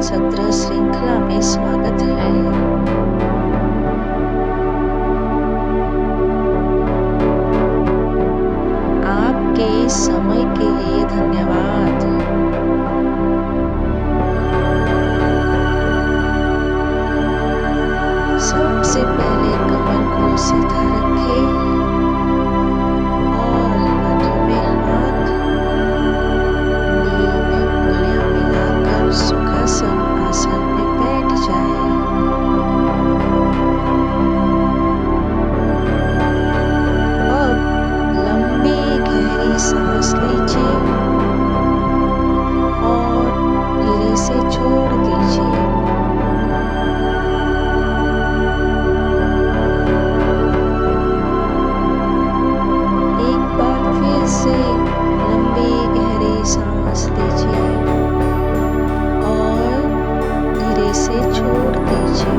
सत्र श्रृंखला में स्वागत है। आपके समय के लिए धन्यवाद। सबसे पहले कमर को सीधा रखें और हाथों में हाथ, उंगलियों में उंगलियां मिलाकर सुखासन आसन में बैठ जाएं। अब लंबी गहरी सांस लीजिए और धीरे से छोड़ दीजिए। एक बार फिर से लंबी गहरी सांस लीजिए और धीरे से छोड़ दीजिए।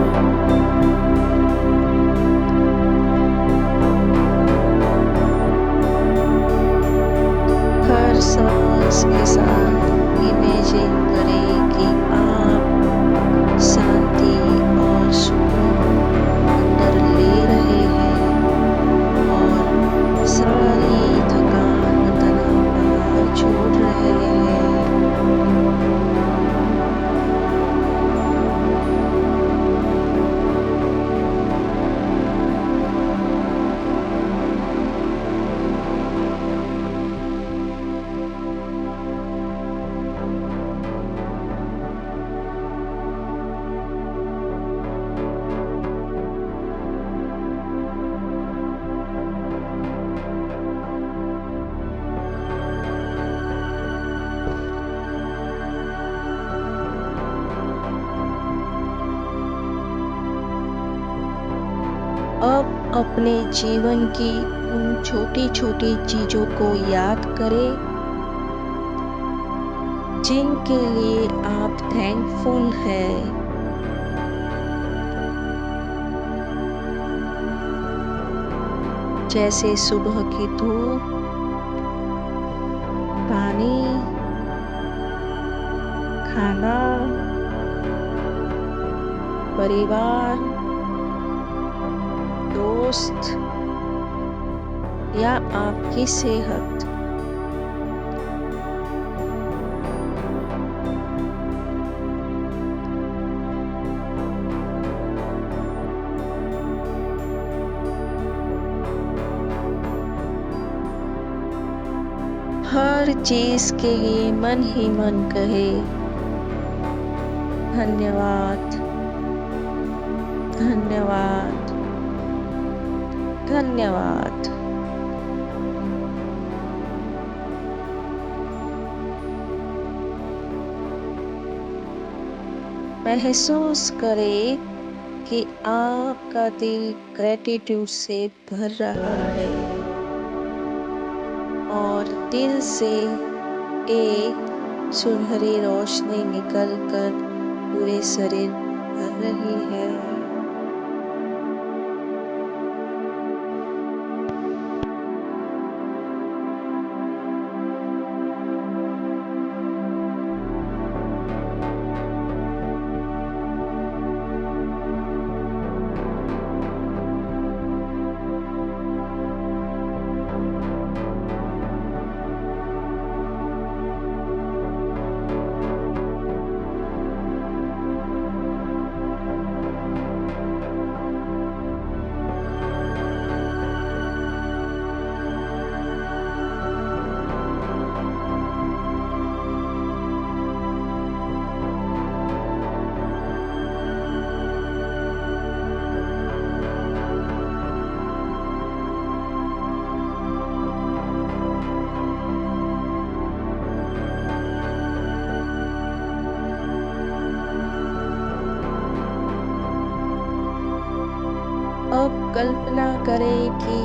हर सांस के साथ इमेजिन करें कि आप शांति और सुकून अंदर ले रहे हैं और सारी थकान तनाव बाहर छोड़ रहे हैं। अब अपने जीवन की उन छोटी छोटी चीजों को याद करें जिनके लिए आप थैंकफुल हैं। जैसे सुबह की धूप, पानी, खाना, परिवार, दोस्त या आपकी सेहत। हर चीज के लिए मन ही मन कहे धन्यवाद, धन्यवाद, धन्यवाद। महसूस करें कि आपका दिल ग्रेटिट्यूड से भर रहा है और दिल से एक सुनहरी रोशनी निकलकर पूरे शरीर भर रही है। अब कल्पना करें कि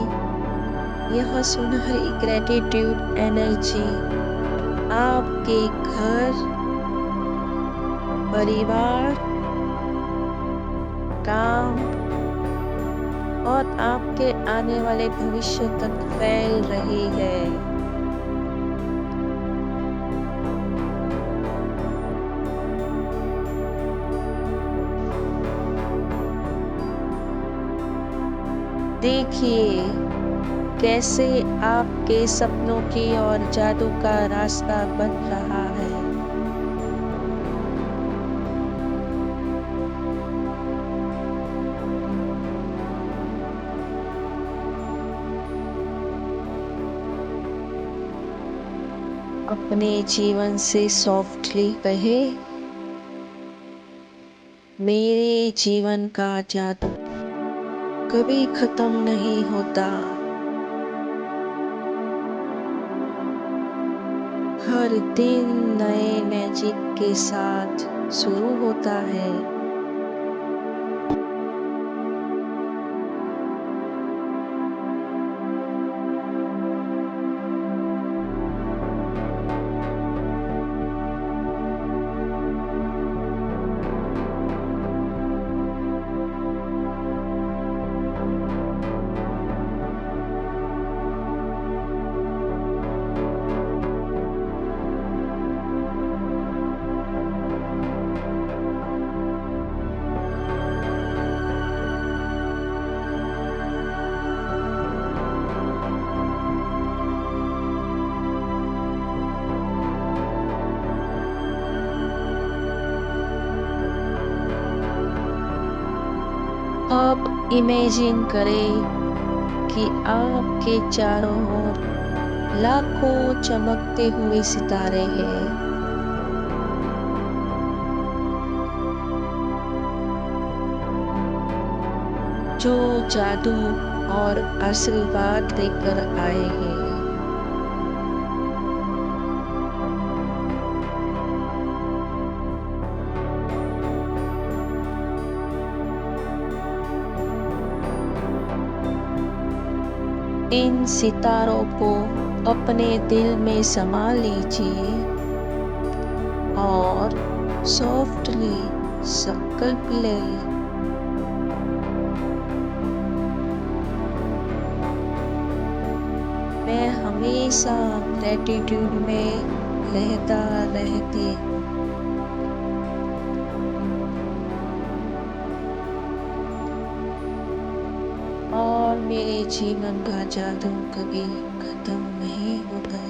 यह सुनहरी ग्रेटिट्यूड एनर्जी आपके घर, परिवार, काम और आपके आने वाले भविष्य तक फैल रही है। देखिए कैसे आपके सपनों की ओर जादू का रास्ता बन रहा है। अपने जीवन से सॉफ्टली कहे, मेरे जीवन का जादू कभी खत्म नहीं होता। हर दिन नए मैजिक के साथ शुरू होता है। अब इमेजिन करें कि आपके चारों ओर लाखों चमकते हुए सितारे हैं। जो जादू और आशीर्वाद लेकर आए हैं। इन सितारों को अपने दिल में समा लीजिए और सॉफ्टली संकल्प लें। मैं हमेशा ग्रेटिट्यूड में रहता रहती और मेरे जीवन का जादू कभी खत्म नहीं होता।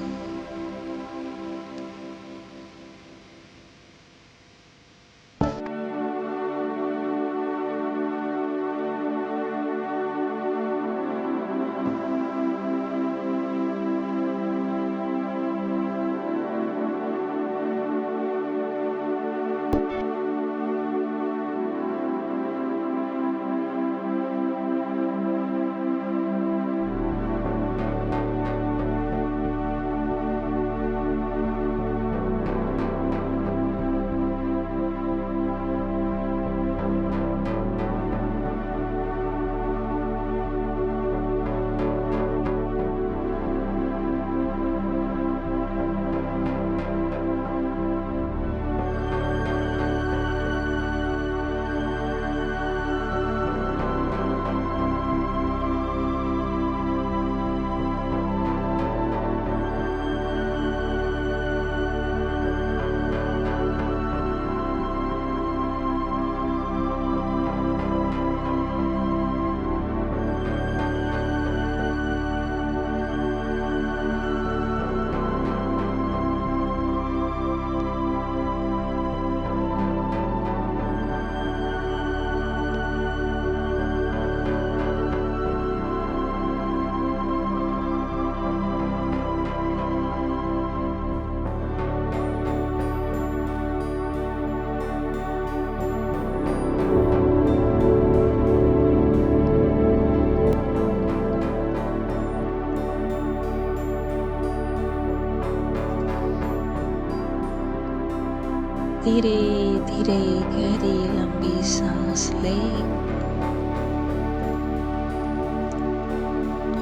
धीरे धीरे गहरी लंबी सांस लें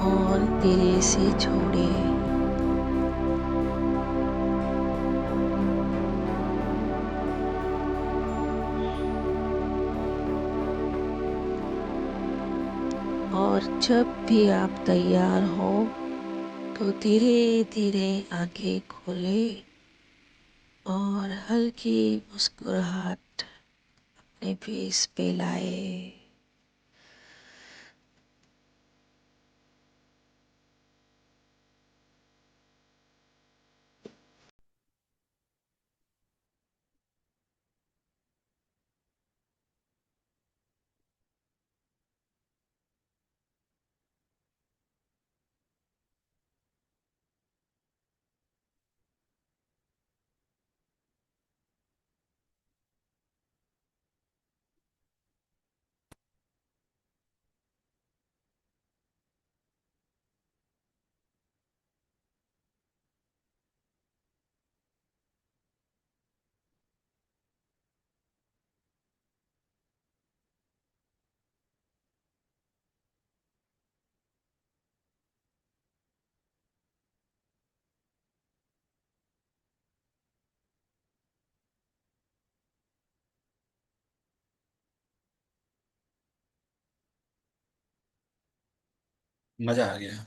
और धीरे से छोड़ें। और जब भी आप तैयार हो तो धीरे धीरे आंखें खोलें और हल्की मुस्कुराहट अपने फेस पे लाए। मजा आ गया।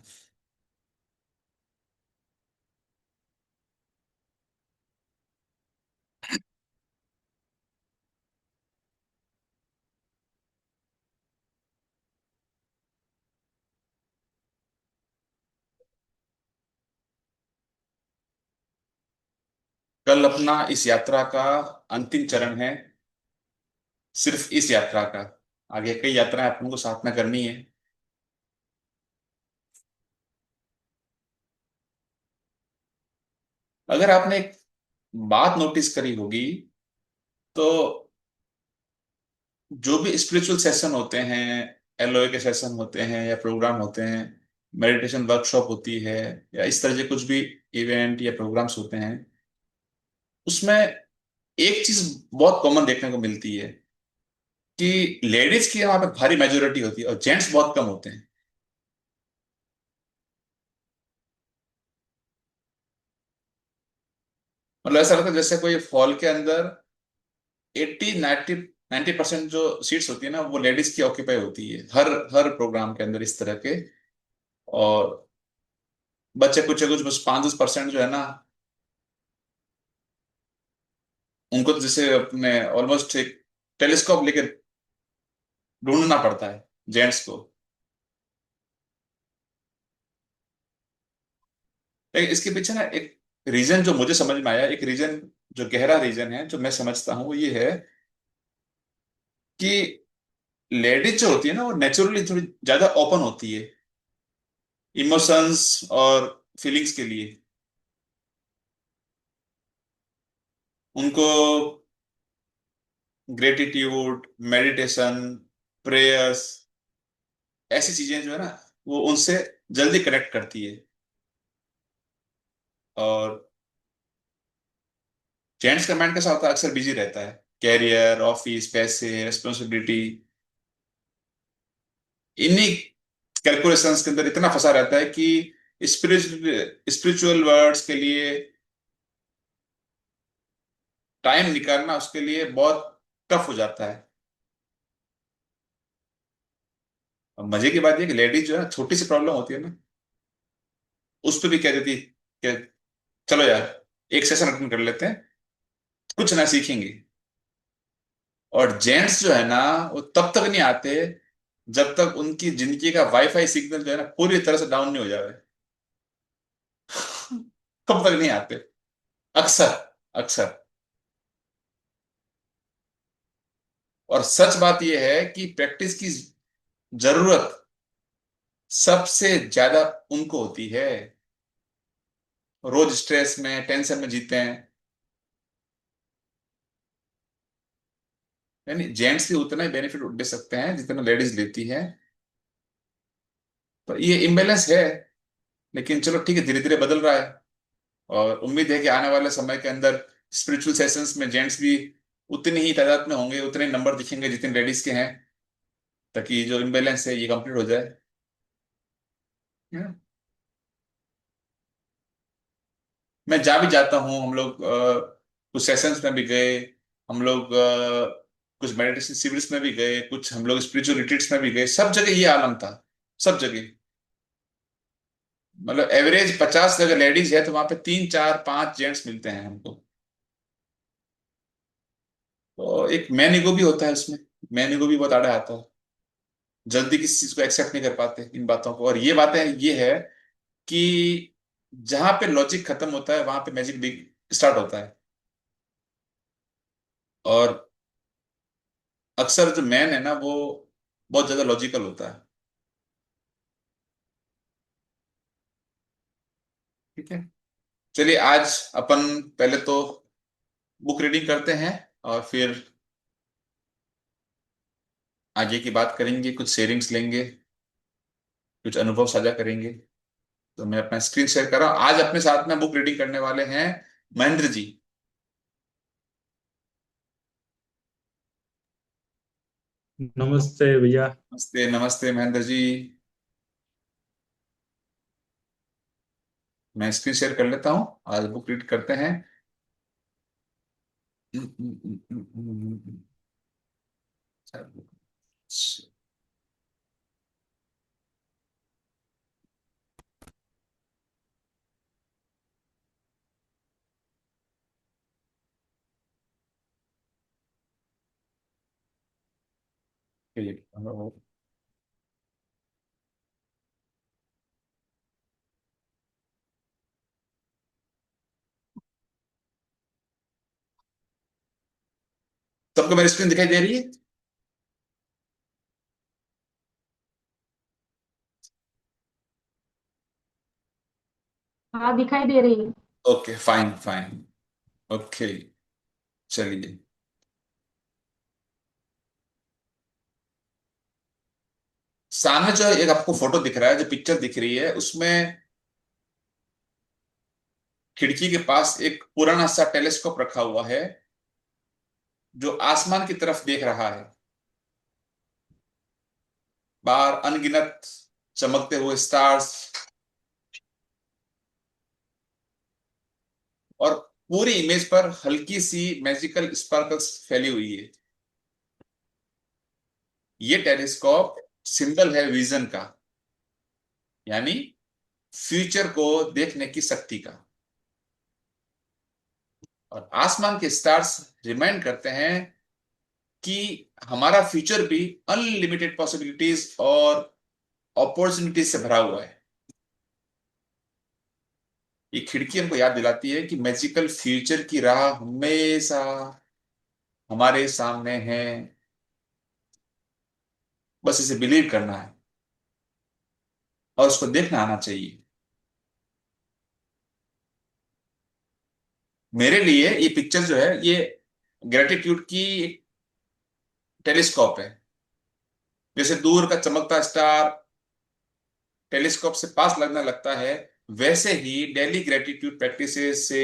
कल अपना इस यात्रा का अंतिम चरण है, सिर्फ इस यात्रा का। आगे कई यात्राएं अपन को साथ में करनी है। अगर आपने एक बात नोटिस करी होगी, तो जो भी स्पिरिचुअल सेशन होते हैं, एलओए के सेशन होते हैं या प्रोग्राम होते हैं, मेडिटेशन वर्कशॉप होती है, या इस तरह के कुछ भी इवेंट या प्रोग्राम्स होते हैं, उसमें एक चीज बहुत कॉमन देखने को मिलती है कि लेडीज की वहां पे भारी मेजोरिटी होती है और जेंट्स बहुत कम होते हैं। मतलब ऐसा लगता है जैसे कोई हॉल के अंदर 80 90 90% जो सीट्स होती है ना, वो लेडीज की ऑक्यूपाई होती है हर हर प्रोग्राम के अंदर इस तरह के। और बच्चे कुछ कुछ बस 5 10% जो है ना, उनको तो जैसे अपने ऑलमोस्ट एक टेलीस्कोप लेके ढूंढना पड़ता है जेंट्स को। लेकिन इसके पीछे ना एक रीजन जो मुझे समझ में आया, एक रीजन जो गहरा रीजन है जो मैं समझता हूँ, वो ये है कि लेडीज जो होती है ना, वो नेचुरली थोड़ी ज्यादा ओपन होती है इमोशंस और फीलिंग्स के लिए। उनको ग्रेटिट्यूड, मेडिटेशन, प्रेयर्स, ऐसी चीजें जो है ना, वो उनसे जल्दी कनेक्ट करती है। और जेंट्स का माइंड कैसा होता है, अक्सर बिजी रहता है, कैरियर, ऑफिस, पैसे, रेस्पॉन्सिबिलिटी, इन्हीं कैलकुलेशंस के अंदर इतना फंसा रहता है कि स्पिरिचुअल वर्ड्स के लिए टाइम निकालना उसके लिए बहुत टफ हो जाता है। और मजे की बात यह कि लेडीज जो है, छोटी सी प्रॉब्लम होती है ना, उस पर भी कह देती है कि चलो यार, एक सेशन अटेंड कर लेते हैं, कुछ ना सीखेंगे। और जेंट्स जो है ना, वो तब तक नहीं आते जब तक उनकी जिंदगी का वाईफाई सिग्नल जो है ना पूरी तरह से डाउन नहीं हो जाए। तब तक नहीं आते, अक्सर, अक्सर। और सच बात यह है कि प्रैक्टिस की जरूरत सबसे ज्यादा उनको होती है, रोज स्ट्रेस में, टेंशन में जीते हैं। यानी जेंट्स भी उतना ही बेनिफिट ले सकते हैं जितना लेडीज लेती है। तो ये इम्बेलेंस है, लेकिन चलो ठीक है, धीरे धीरे बदल रहा है। और उम्मीद है कि आने वाले समय के अंदर स्पिरिचुअल सेशंस में जेंट्स भी उतनी ही तादाद में होंगे, उतने नंबर दिखेंगे जितने लेडीज के हैं, ताकि जो इम्बेलेंस है ये कंप्लीट हो जाए। Yeah. मैं जा भी जाता हूँ, हम लोग कुछ सेशंस में भी गए, हम लोग कुछ मेडिटेशन सीरीज में भी गए, कुछ हम लोग स्पिरिचुअल रिट्रीट्स में भी गए, सब जगह ये आलम था, सब जगह। मतलब एवरेज 50 जगह लेडीज है तो वहां पे 3 4 5 जेंट्स मिलते हैं हमको। तो एक मैन ईगो भी होता है उसमें, मैन ईगो भी बहुत आड़ा आता है। जल्दी किसी चीज को एक्सेप्ट नहीं कर पाते इन बातों को। और ये बातें ये है कि जहां पे लॉजिक खत्म होता है वहां पे मैजिक स्टार्ट होता है। और अक्सर जो मैन है ना, वो बहुत ज्यादा लॉजिकल होता है। ठीक है, चलिए आज अपन पहले तो बुक रीडिंग करते हैं, और फिर आगे की बात करेंगे, कुछ शेयरिंग्स लेंगे, कुछ अनुभव साझा करेंगे। तो मैं अपना स्क्रीन शेयर कर रहा हूँ। आज अपने साथ में बुक रीडिंग करने वाले हैं महेंद्र जी। नमस्ते भैया। नमस्ते, नमस्ते महेंद्र जी। मैं स्क्रीन शेयर कर लेता हूँ, आज बुक रीड करते हैं। सबको मेरी स्क्रीन दिखाई दे रही है? हाँ, दिखाई दे रही है। Okay, fine fine. ओके, चलिए। सामने जो एक आपको फोटो दिख रहा है, जो पिक्चर दिख रही है, उसमें खिड़की के पास एक पुराना सा टेलीस्कोप रखा हुआ है जो आसमान की तरफ देख रहा है। बाहर अनगिनत चमकते हुए स्टार्स, और पूरी इमेज पर हल्की सी मैजिकल स्पार्कल्स फैली हुई है। ये टेलीस्कोप सिंबल है विजन का, यानी फ्यूचर को देखने की शक्ति का। और आसमान के स्टार्स रिमाइंड करते हैं कि हमारा फ्यूचर भी अनलिमिटेड पॉसिबिलिटीज और अपॉर्चुनिटीज से भरा हुआ है। ये खिड़की हमको याद दिलाती है कि मैजिकल फ्यूचर की राह हमेशा हमारे सामने है, बस इसे बिलीव करना है और उसको देखना आना चाहिए। मेरे लिए ये पिक्चर जो है, ये ग्रेटिट्यूड की टेलीस्कोप है। जैसे दूर का चमकता स्टार टेलीस्कोप से पास लगने लगता है, वैसे ही डेली ग्रेटिट्यूड प्रैक्टिसेस से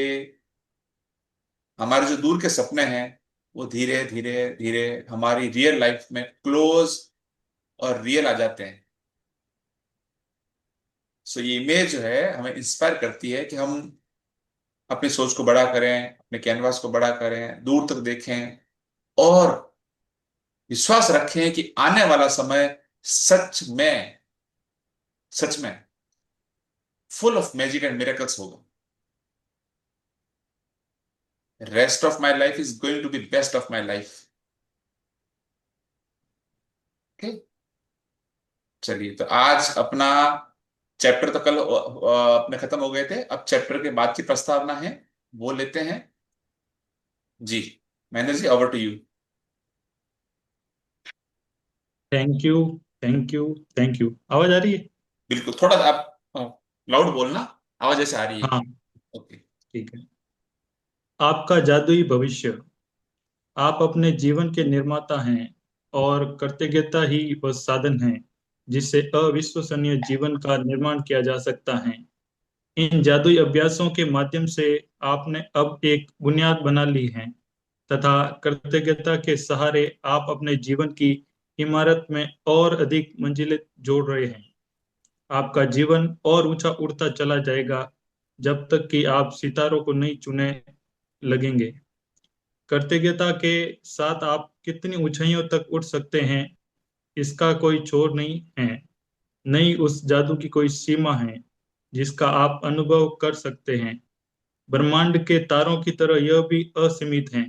हमारे जो दूर के सपने हैं वो धीरे धीरे धीरे हमारी रियल लाइफ में क्लोज और रियल आ जाते हैं। सो ये इमेज जो है हमें इंस्पायर करती है कि हम अपनी सोच को बड़ा करें, अपने कैनवास को बड़ा करें, दूर तक देखें और विश्वास रखें कि आने वाला समय सच में full of magic and miracles होगा। Rest of my life is going to be best of my life. Okay, चलिए, तो आज अपना चैप्टर तो कल अपने खत्म हो गए थे। अब चैप्टर के बाद की प्रस्तावना है, वो लेते हैं। जी, Mahendra ji, over to you. Thank you, thank you, thank you. आवाज आ रही है? बिल्कुल, थोड़ा सा आप लाउड बोलना, आवाज ऐसे आ रही है। हाँ, ओके। ठीक है। आपका जादुई भविष्य। आप अपने जीवन के निर्माता हैं और कृतज्ञता ही वह साधन है जिससे अविश्वसनीय जीवन का निर्माण किया जा सकता है। इन जादुई अभ्यासों के माध्यम से आपने अब एक बुनियाद बना ली है तथा कृतज्ञता के सहारे आप अपने जीवन की इमारत में और अधिक मंजिलें जोड़ रहे हैं। आपका जीवन और ऊंचा उड़ता चला जाएगा जब तक कि आप सितारों को नहीं चुने लगेंगे। कृतज्ञता के साथ आप कितनी ऊंचाइयों तक उठ सकते हैं इसका कोई छोर नहीं है। नहीं, उस जादू की कोई सीमा है जिसका आप अनुभव कर सकते हैं। ब्रह्मांड के तारों की तरह यह भी असीमित है।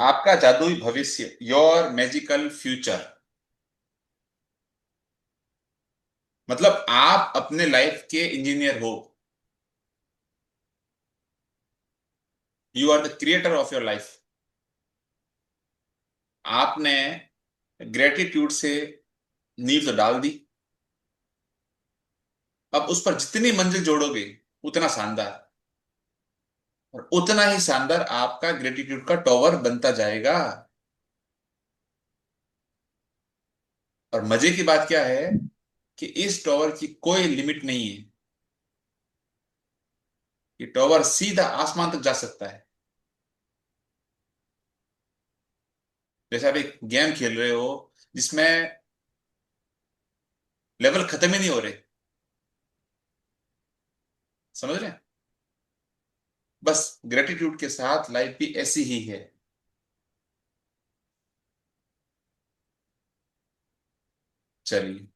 आपका जादुई भविष्य, योर मैजिकल फ्यूचर, मतलब आप अपने लाइफ के इंजीनियर हो। You are the creator of your life. आपने ग्रेटिट्यूड से नींव तो डाल दी, अब उस पर जितनी मंजिल जोड़ोगे उतना शानदार, और उतना ही शानदार आपका ग्रेटिट्यूड का टॉवर बनता जाएगा। और मजे की बात क्या है कि इस टॉवर की कोई लिमिट नहीं है। ये टॉवर सीधा आसमान तक जा सकता है। जैसे आप एक गेम खेल रहे हो जिसमें लेवल खत्म ही नहीं हो रहे, समझ रहे हैं? बस ग्रेटिट्यूड के साथ लाइफ भी ऐसी ही है। चलिए।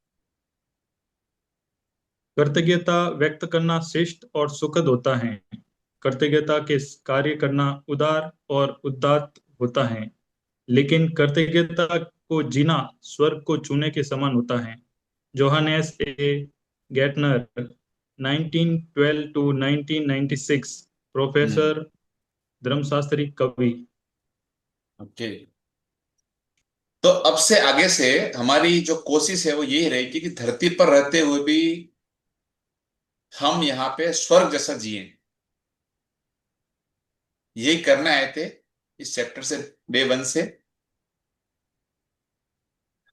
कृतज्ञता व्यक्त करना श्रेष्ठ और सुखद होता है। कृतज्ञता के कार्य करना उदार और उदात्त होता है। लेकिन कृतज्ञता को जीना स्वर्ग को छूने के समान होता है। Johannes A Getner 1912 to 1996, hmm. Professor, धर्मशास्त्री, कवि। ओके। तो अब से आगे से हमारी जो कोशिश है वो यही रहेगी कि धरती पर रहते हुए भी हम यहाँ पे स्वर्ग जैसा जिए। यही करने आए थे इस चैप्टर से, डे वन से।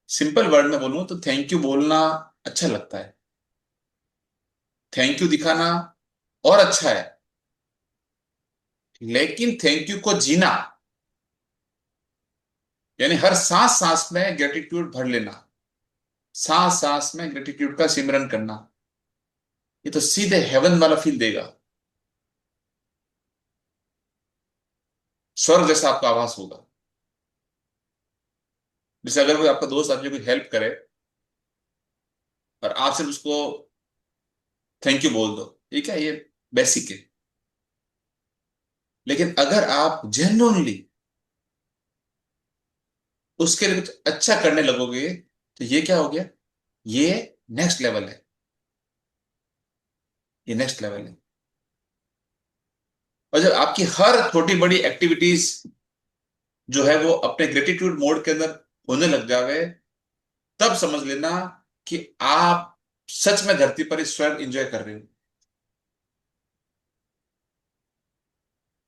सिंपल वर्ड में बोलूं तो थैंक यू बोलना अच्छा लगता है, थैंक यू दिखाना और अच्छा है, लेकिन थैंक यू को जीना, यानी हर सांस सांस में ग्रेटिट्यूड भर लेना, सांस सांस में ग्रेटिट्यूड का सिमरन करना, ये तो सीधे हेवन वाला फील देगा, स्वर्ग जैसा आपका आभास होगा। जैसे अगर कोई आपका दोस्त आपकी कोई हेल्प करे और आप सिर्फ उसको थैंक यू बोल दो, ठीक है, ये बेसिक है। लेकिन अगर आप जेन्युइनली उसके लिए कुछ अच्छा करने लगोगे तो ये क्या हो गया, ये नेक्स्ट लेवल है, ये नेक्स्ट लेवल है। और जब आपकी हर छोटी बड़ी एक्टिविटीज जो है वो अपने ग्रेटिट्यूड मोड के अंदर होने लग जावे, तब समझ लेना कि आप सच में धरती पर इस स्वर्ग एंजॉय कर रहे हो।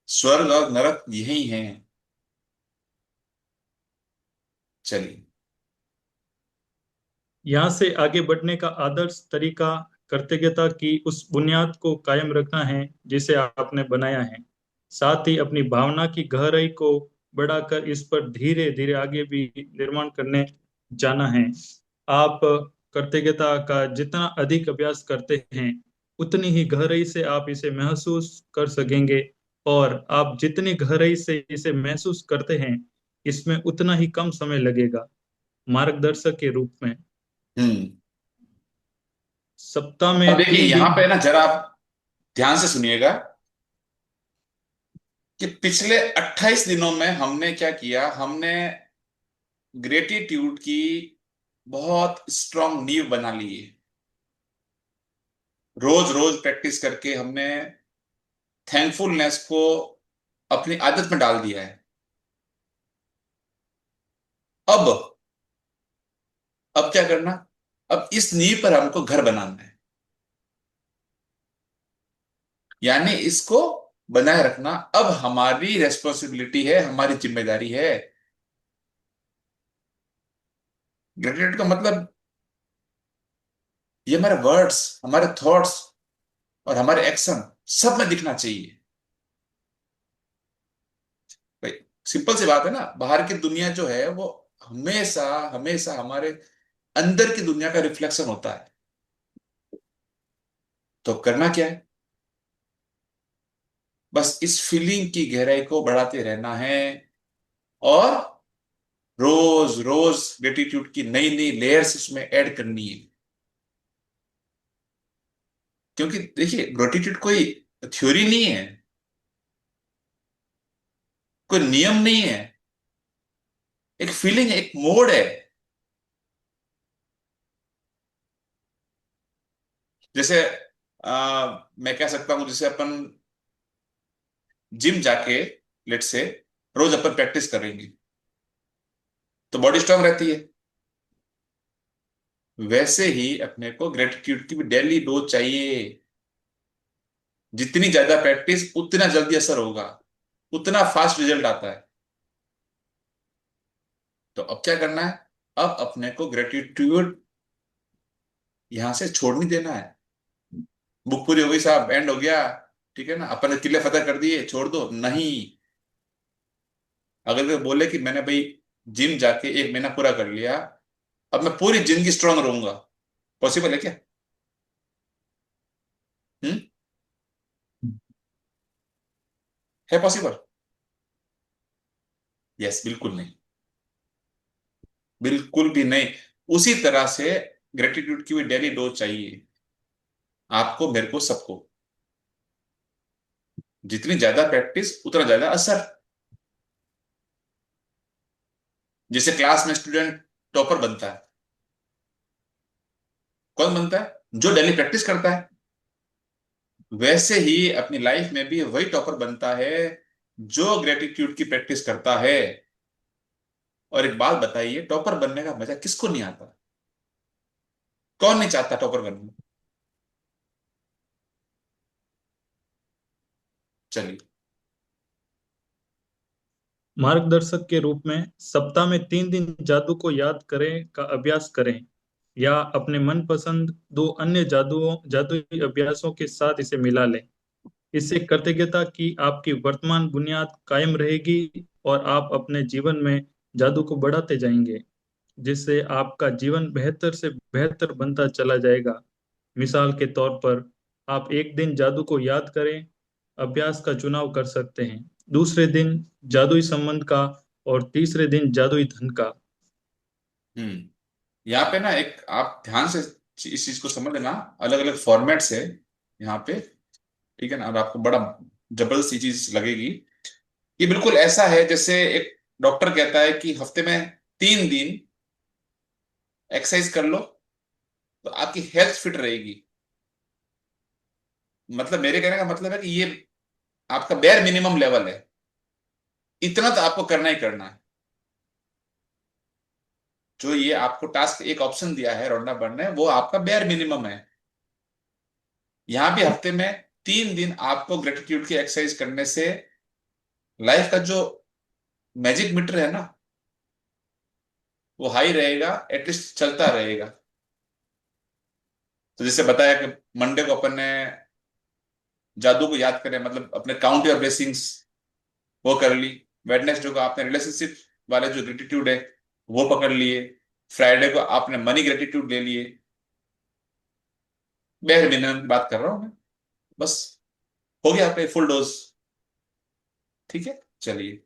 स्वर्ग और नरक यही हैं। चलिए। यहाँ से आगे बढ़ने का आदर्श तरीका कृतज्ञता की उस बुनियाद को कायम रखना है जिसे आपने बनाया है। साथ ही अपनी भावना की गहराई को बढ़ाकर इस पर धीरे धीरे आगे भी निर्माण करने जाना है। आप कृतज्ञता का जितना अधिक अभ्यास करते हैं, उतनी ही गहराई से आप इसे महसूस कर सकेंगे। और आप जितनी गहराई से इसे महसूस करते हैं, इसमें उतना ही कम समय लगेगा। मार्गदर्शक के रूप में हम्म। सप्ताह अब में देखिए तीन यहां दिन पे ना जरा आप ध्यान से सुनिएगा कि पिछले 28 दिनों में हमने क्या किया। हमने ग्रेटिट्यूड की बहुत स्ट्रांग नींव बना ली है। रोज रोज प्रैक्टिस करके हमने थैंकफुलनेस को अपनी आदत में डाल दिया है। अब अब क्या करना, अब इस नींव पर हमको घर बनाना है, यानी इसको बनाए रखना अब हमारी रेस्पॉन्सिबिलिटी है, हमारी जिम्मेदारी है। ग्रेटिट्यूड का मतलब ये हमारे वर्ड्स, हमारे थॉट्स और हमारे एक्शन सब में दिखना चाहिए। भाई सिंपल सी बात है ना, बाहर की दुनिया जो है वो हमेशा हमेशा हमारे अंदर की दुनिया का रिफ्लेक्शन होता है। तो करना क्या है, बस इस फीलिंग की गहराई को बढ़ाते रहना है और रोज रोज ग्रेटिट्यूड की नई नई लेयर्स इसमें ऐड करनी है। क्योंकि देखिए ग्रेटिट्यूड कोई थ्योरी नहीं है, कोई नियम नहीं है, एक फीलिंग है, एक मोड है। जैसे मैं कह सकता हूं, जैसे अपन जिम जाके लेट से रोज अपन प्रैक्टिस करेंगे तो बॉडी स्ट्रांग रहती है। वैसे ही अपने को ग्रेटिट्यूड की भी डेली डोज चाहिए। जितनी ज्यादा प्रैक्टिस उतना जल्दी असर होगा, उतना फास्ट रिजल्ट आता है। तो अब क्या करना है, अब अपने को ग्रेटिट्यूड यहां से छोड़ नहीं देना है। बुक पूरी हो गई साहब, एंड हो गया, ठीक है ना, अपन ने किले फतेह कर दिए, छोड़ दो नहीं। अगर कोई बोले कि मैंने भाई जिम जाके 1 महीना पूरा कर लिया, अब मैं पूरी जिंदगी स्ट्रांग रहूंगा, पॉसिबल है क्या? हम्म। है पॉसिबल? यस, बिल्कुल नहीं, बिल्कुल भी नहीं। उसी तरह से ग्रेटिट्यूड की भी डेली डोज चाहिए, आपको, मेरे को, सबको। जितनी ज्यादा प्रैक्टिस उतना ज्यादा असर। जैसे क्लास में स्टूडेंट टॉपर बनता है, कौन बनता है? जो डेली प्रैक्टिस करता है। वैसे ही अपनी लाइफ में भी वही टॉपर बनता है जो ग्रेटिट्यूड की प्रैक्टिस करता है। और एक बात बताइए, टॉपर बनने का मजा किसको नहीं आता? कौन नहीं चाहता टॉपर बनना? चलिए। मार्गदर्शक के रूप में सप्ताह में 3 दिन जादू को याद करें का अभ्यास करें, या अपने मनपसंद 2 अन्य जादुई अभ्यासों के साथ इसे मिला लें। इससे कृतज्ञता की आपकी वर्तमान बुनियाद कायम रहेगी और आप अपने जीवन में जादू को बढ़ाते जाएंगे, जिससे आपका जीवन बेहतर से बेहतर बनता चला जाएगा। मिसाल के तौर पर, आप एक दिन जादू को याद करें अभ्यास का चुनाव कर सकते हैं, दूसरे दिन जादुई संबंध का, और तीसरे दिन जादुई धन का। यहाँ पे ना एक आप ध्यान से इस चीज को समझ लेना, अलग अलग फॉर्मेट्स है यहाँ पे, ठीक है ना? और आपको बड़ा जबरदस्त सी चीज लगेगी। ये बिल्कुल ऐसा है जैसे एक डॉक्टर कहता है कि हफ्ते में 3 दिन एक्सरसाइज कर लो तो आपकी हेल्थ फिट रहेगी। मतलब मेरे कहने का मतलब है कि ये आपका बेयर मिनिमम लेवल है, इतना तो आपको करना ही करना है। जो ये आपको टास्क एक ऑप्शन दिया है रोडना बढ़ना है, वो आपका बेयर मिनिमम है। यहाँ भी हफ्ते में 3 दिन आपको ग्रेटिट्यूड की एक्सरसाइज करने से लाइफ का जो मैजिक मीटर है ना, वो हाई रहेगा, एटलीस्ट चलता रहेगा। तो जैसे बताया कि मंडे को अपन ने जादू को याद करें, मतलब अपने काउंट योर ब्लेसिंग्स वो कर ली। वेडनेसडे को आपने रिलेशनशिप वाले जो ग्रेटिट्यूड है वो पकड़ लिए। फ्राइडे को आपने मनी ग्रेटिट्यूड ले लिए। बेर मिनिमम की बात कर रहा हूं मैं, बस। हो गया आपका फुल डोज। ठीक है, चलिए।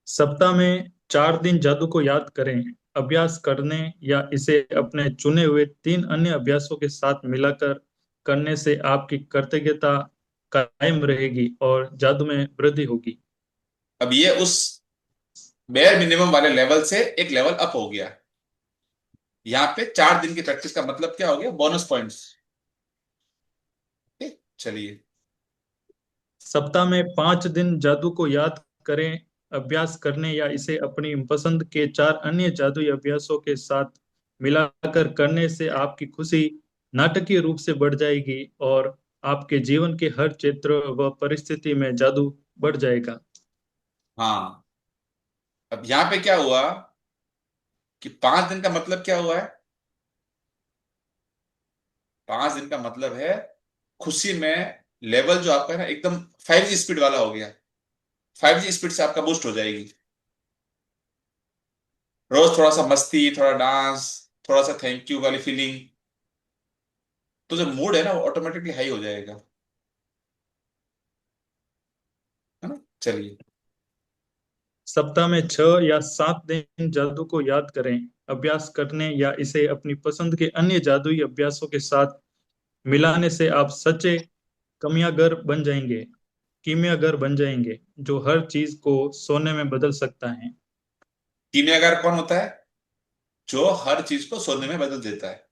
सप्ताह में 4 दिन जादू को याद करें अभ्यास करने, या इसे अपने चुने हुए 3 अन्य अभ्यासों के साथ मिलाकर करने से आपकी कृतज्ञता कायम रहेगी और जादू में वृद्धि होगी। अब ये उस बेयर मिनिमम वाले लेवल से एक लेवल अप हो गया। यहाँ पे 4 दिन की प्रैक्टिस का मतलब क्या हो गया? Bonus points. ठीक, चलिए। सप्ताह में 5 दिन जादू को याद करें अभ्यास करने, या इसे अपनी पसंद के 4 अन्य जादुई अभ्यासों के साथ मिलाकर करने से आपकी खुशी नाटकीय रूप से बढ़ जाएगी और आपके जीवन के हर क्षेत्र व परिस्थिति में जादू बढ़ जाएगा। हाँ, अब यहाँ पे क्या हुआ कि 5 दिन का मतलब क्या हुआ है? 5 दिन का मतलब है खुशी में लेवल जो आपका है ना, एकदम 5G स्पीड वाला हो गया। 5G स्पीड से आपका बूस्ट हो जाएगी। रोज थोड़ा सा मस्ती, थोड़ा डांस, थोड़ा सा थैंक यू वाली फीलिंग, तो जो मूड है ना वो ऑटोमेटिकली हाई हो जाएगा। है ना? चलिए। सप्ताह में 6 या 7 दिन जादू को याद करें अभ्यास करने, या इसे अपनी पसंद के अन्य जादुई अभ्यासों के साथ मिलाने से आप सच्चे कमियागर बन जाएंगे कीमियागर बन जाएंगे, जो हर चीज को सोने में बदल सकता है। कीमियागर कौन होता है? जो हर चीज को सोने में बदल देता है।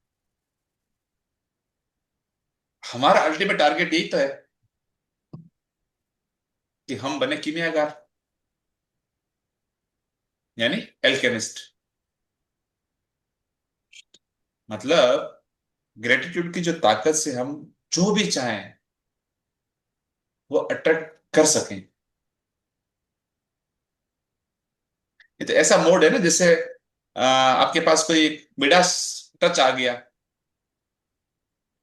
हमारा अल्टीमेट टारगेट यही तो है कि हम बने कीमियागर, यानी एल्केमिस्ट। मतलब ग्रेटिट्यूड की जो ताकत से हम जो भी चाहें वो अट्रैक्ट कर सकें। ये तो ऐसा मोड है ना, जैसे आपके पास कोई मिडास टच आ गया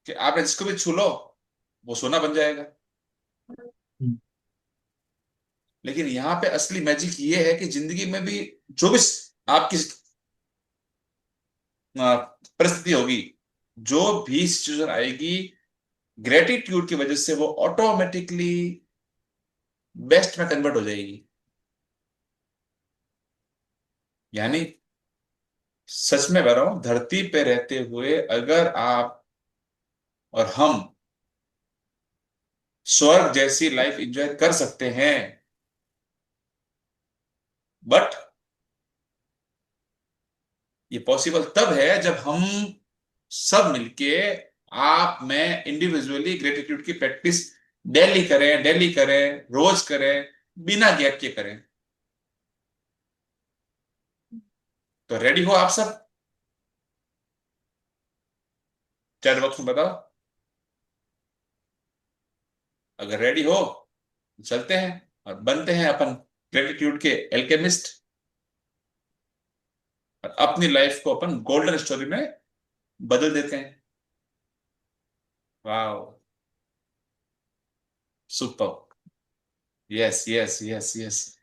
कि आपने जिसको भी छू लो वो सोना बन जाएगा। लेकिन यहाँ पे असली मैजिक ये है कि जिंदगी में भी जो भी आपकी परिस्थिति होगी, जो भी सिचुएशन आएगी, ग्रेटिट्यूड की वजह से वो ऑटोमेटिकली बेस्ट में कन्वर्ट हो जाएगी। यानी सच में बता रहा हूं, धरती पे रहते हुए अगर आप और हम स्वर्ग जैसी लाइफ एंजॉय कर सकते हैं, बट ये पॉसिबल तब है जब हम सब मिलके, आप मैं इंडिविजुअली ग्रेटिट्यूड की प्रैक्टिस डेली करें, रोज करें, बिना गैप के करें। तो रेडी हो आप सब? चैट बॉक्स में बताओ अगर रेडी हो। चलते हैं और बनते हैं अपन ग्रेटिट्यूड के एल्केमिस्ट, और अपनी लाइफ को अपन गोल्डन स्टोरी में बदल देते हैं। वाह, super, yes yes yes yes,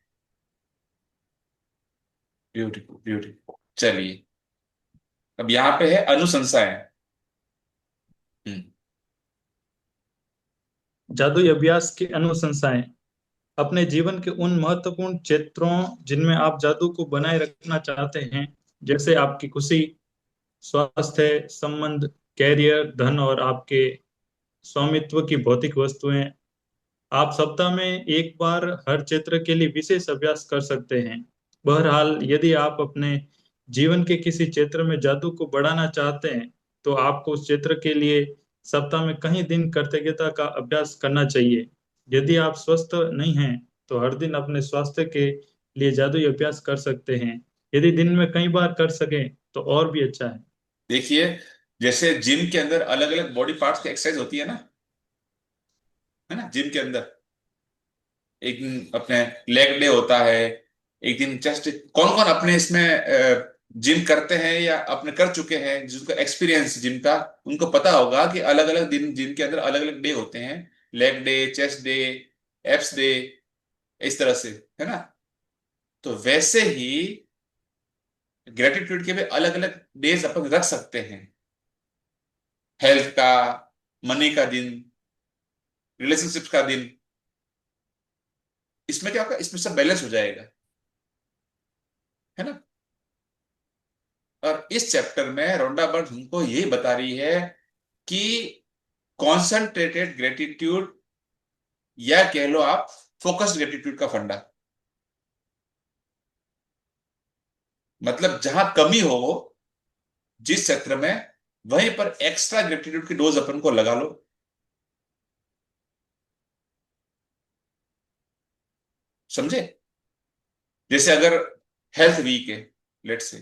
beautiful beautiful. चलिए, अब यहाँ पे है अनुशंसाएं। हम्म। जादुई अभ्यास की अनुशंसाएं। अपने जीवन के उन महत्वपूर्ण क्षेत्रों जिनमें आप जादू को बनाए रखना चाहते हैं, जैसे आपकी खुशी, स्वास्थ्य, संबंध, कैरियर, धन और आपके स्वामित्व की भौतिक वस्तुएं, आप सप्ताह में एक बार हर क्षेत्र के लिए विशेष अभ्यास कर सकते हैं। बहरहाल, यदि आप अपने जीवन के किसी क्षेत्र में जादू को बढ़ाना चाहते हैं, तो आपको उस क्षेत्र के लिए सप्ताह में कई दिन कृतज्ञता का अभ्यास करना चाहिए। यदि आप स्वस्थ नहीं हैं, तो हर दिन अपने स्वास्थ्य के लिए जादुई अभ्यास कर सकते हैं। यदि दिन में कई बार कर सकें, तो और भी अच्छा है। देखिए, जैसे जिम के अंदर अलग अलग बॉडी पार्ट्स की एक्सरसाइज होती है ना, जिम के अंदर एक दिन अपने लेग डे होता है, एक दिन चेस्ट। कौन कौन अपने इसमें जिम करते हैं या अपने कर चुके हैं, जिसको एक्सपीरियंस जिम का, उनको पता होगा कि अलग अलग दिन जिम के अंदर अलग अलग डे होते हैं। Leg day, chest day, apps day, इस तरह से, है ना। तो वैसे ही ग्रेटिट्यूड के भी अलग अलग डेज अपन रख सकते हैं। हेल्थ का, मनी का दिन, रिलेशनशिप का दिन। इसमें क्या होगा, इसमें सब बैलेंस हो जाएगा, है ना। और इस चैप्टर में रोंडा बर्ड हमको यही बता रही है कि कॉन्सेंट्रेटेड ग्रेटिट्यूड, या कह लो आप फोकस्ड ग्रेटिट्यूड का फंडा, मतलब जहां कमी हो जिस क्षेत्र में, वहीं पर एक्स्ट्रा ग्रेटिट्यूड की डोज अपन को लगा लो। समझे? जैसे अगर हेल्थ वीक है, लेट से,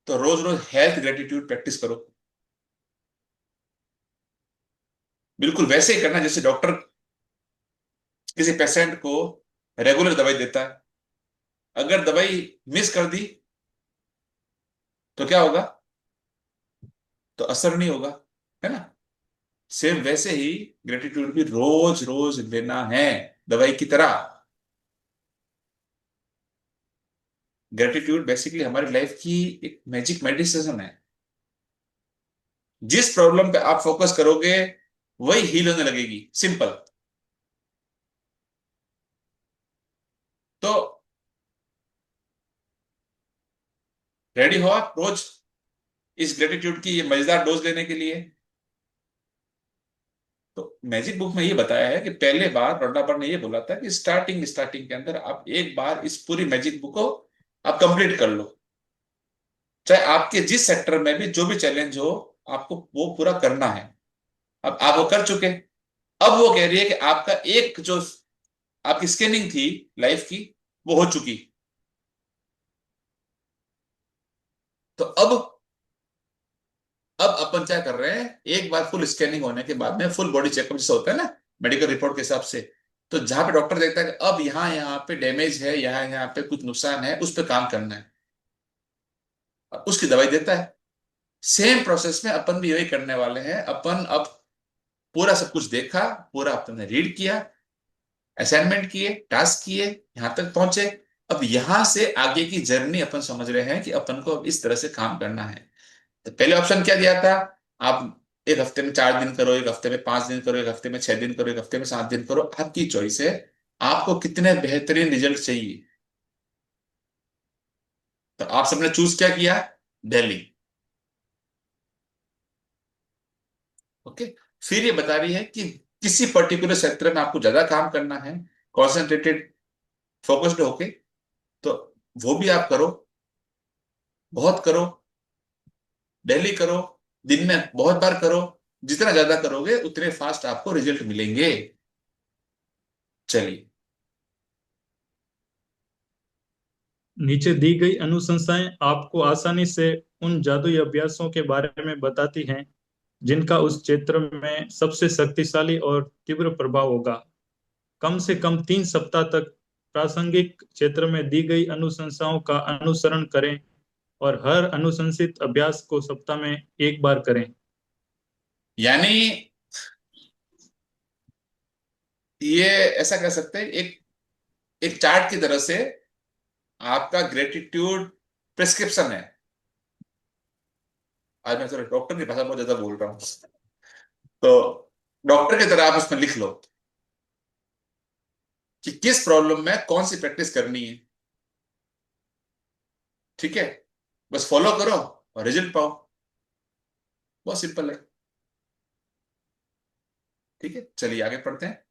तो रोज रोज हेल्थ ग्रेटिट्यूड प्रैक्टिस करो। बिल्कुल वैसे ही करना जैसे डॉक्टर किसी पेशेंट को रेगुलर दवाई देता है। अगर दवाई मिस कर दी तो क्या होगा? तो असर नहीं होगा, है ना। सेम वैसे ही ग्रेटिट्यूड भी रोज रोज लेना है, दवाई की तरह। ग्रेटिट्यूड बेसिकली हमारी लाइफ की एक मैजिक मेडिसिन है। जिस प्रॉब्लम पे आप फोकस करोगे वही हील होने लगेगी, सिंपल। तो रेडी हो आप रोज इस ग्रेटिट्यूड की ये मजेदार डोज लेने के लिए? तो मैजिक बुक में ये बताया है कि पहले बार रोडापर ने ये बोला था कि स्टार्टिंग स्टार्टिंग के अंदर आप एक बार इस पूरी मैजिक बुक को आप कंप्लीट कर लो, चाहे आपके जिस सेक्टर में भी जो भी चैलेंज हो, आपको वो पूरा करना है। अब आप वो कर चुके, अब वो कह रही है कि आपका एक जो आपकी स्कैनिंग थी लाइफ की, वो हो चुकी। तो अब अपन क्या कर रहे हैं, एक बार फुल स्कैनिंग होने के बाद में फुल बॉडी चेकअप जैसा होता है ना, मेडिकल रिपोर्ट के हिसाब से, तो जहां पे डॉक्टर देखता है कि अब यहाँ यहाँ पे डैमेज है, यहाँ यहाँ पे कुछ नुकसान है, उस पर काम करना है, और उसकी दवाई देता है। सेम प्रोसेस में अपन भी यही करने वाले हैं। अपन अब पूरा सब कुछ देखा, पूरा अपन ने रीड किया, असाइनमेंट किए, टास्क किए, यहां तक पहुंचे। अब यहां से आगे की जर्नी अपन समझ रहे हैं कि अपन को अब इस तरह से काम करना है। तो पहले ऑप्शन क्या दिया था? आप एक हफ्ते में 4 दिन करो, एक हफ्ते में 5 दिन करो, एक हफ्ते में 6 दिन करो, एक हफ्ते में 7 दिन करो, आपकी चॉइस है। आपको कितने बेहतरीन रिजल्ट चाहिए? तो आप सबने चूज क्या किया? दिल्ली। ओके। फिर ये बता रही है कि किसी पर्टिकुलर सेक्टर में आपको ज्यादा काम करना है, कॉन्सेंट्रेटेड, फोकस्ड होके, तो वो भी आप करो, बहुत करो। डेली करो, दिन में बहुत बार करो। जितना ज्यादा करोगे उतने फास्ट आपको रिजल्ट मिलेंगे। चलिए। नीचे दी गई अनुशंसाएं आपको आसानी से उन जादुई अभ्यासों के बारे में बताती हैं जिनका उस क्षेत्र में सबसे शक्तिशाली और तीव्र प्रभाव होगा। कम से कम 3 सप्ताह तक प्रासंगिक क्षेत्र में दी गई अनुशंसाओं का अनुसरण करें और हर अनुशंसित अभ्यास को सप्ताह में एक बार करें। यानी ये ऐसा कह सकते हैं, एक एक चार्ट की तरह से आपका ग्रेटिट्यूड प्रिस्क्रिप्शन है। आज मैं थोड़ा डॉक्टर की भाषा बहुत ज्यादा बोल रहा हूँ, तो डॉक्टर की तरह आप उसमें लिख लो कि किस प्रॉब्लम में कौन सी प्रैक्टिस करनी है। ठीक है, बस फॉलो करो और रिजल्ट पाओ। बहुत सिंपल है। ठीक है, चलिए आगे पढ़ते हैं।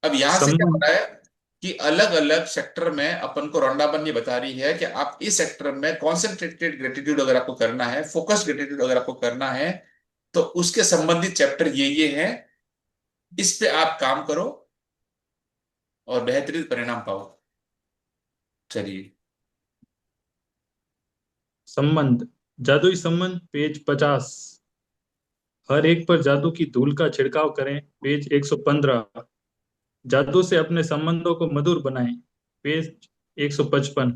अब यहां से क्या हो संबंध रहा है कि अलग अलग सेक्टर में अपन को रौंडाबन ये बता रही है कि आप इस सेक्टर में कॉन्सेंट्रेटेड ग्रेटिट्यूड अगर आपको करना है, फोकस्ड ग्रेटिट्यूड अगर आपको करना है, तो उसके संबंधित चैप्टर ये हैं। इस पे आप काम करो और बेहतरीन परिणाम पाओ। चलिए। संबंध जादुई संबंध पेज 50। हर एक पर जादू की धूल का छिड़काव करें पेज 115। जादू से अपने संबंधों को मधुर बनाएं पेज 155।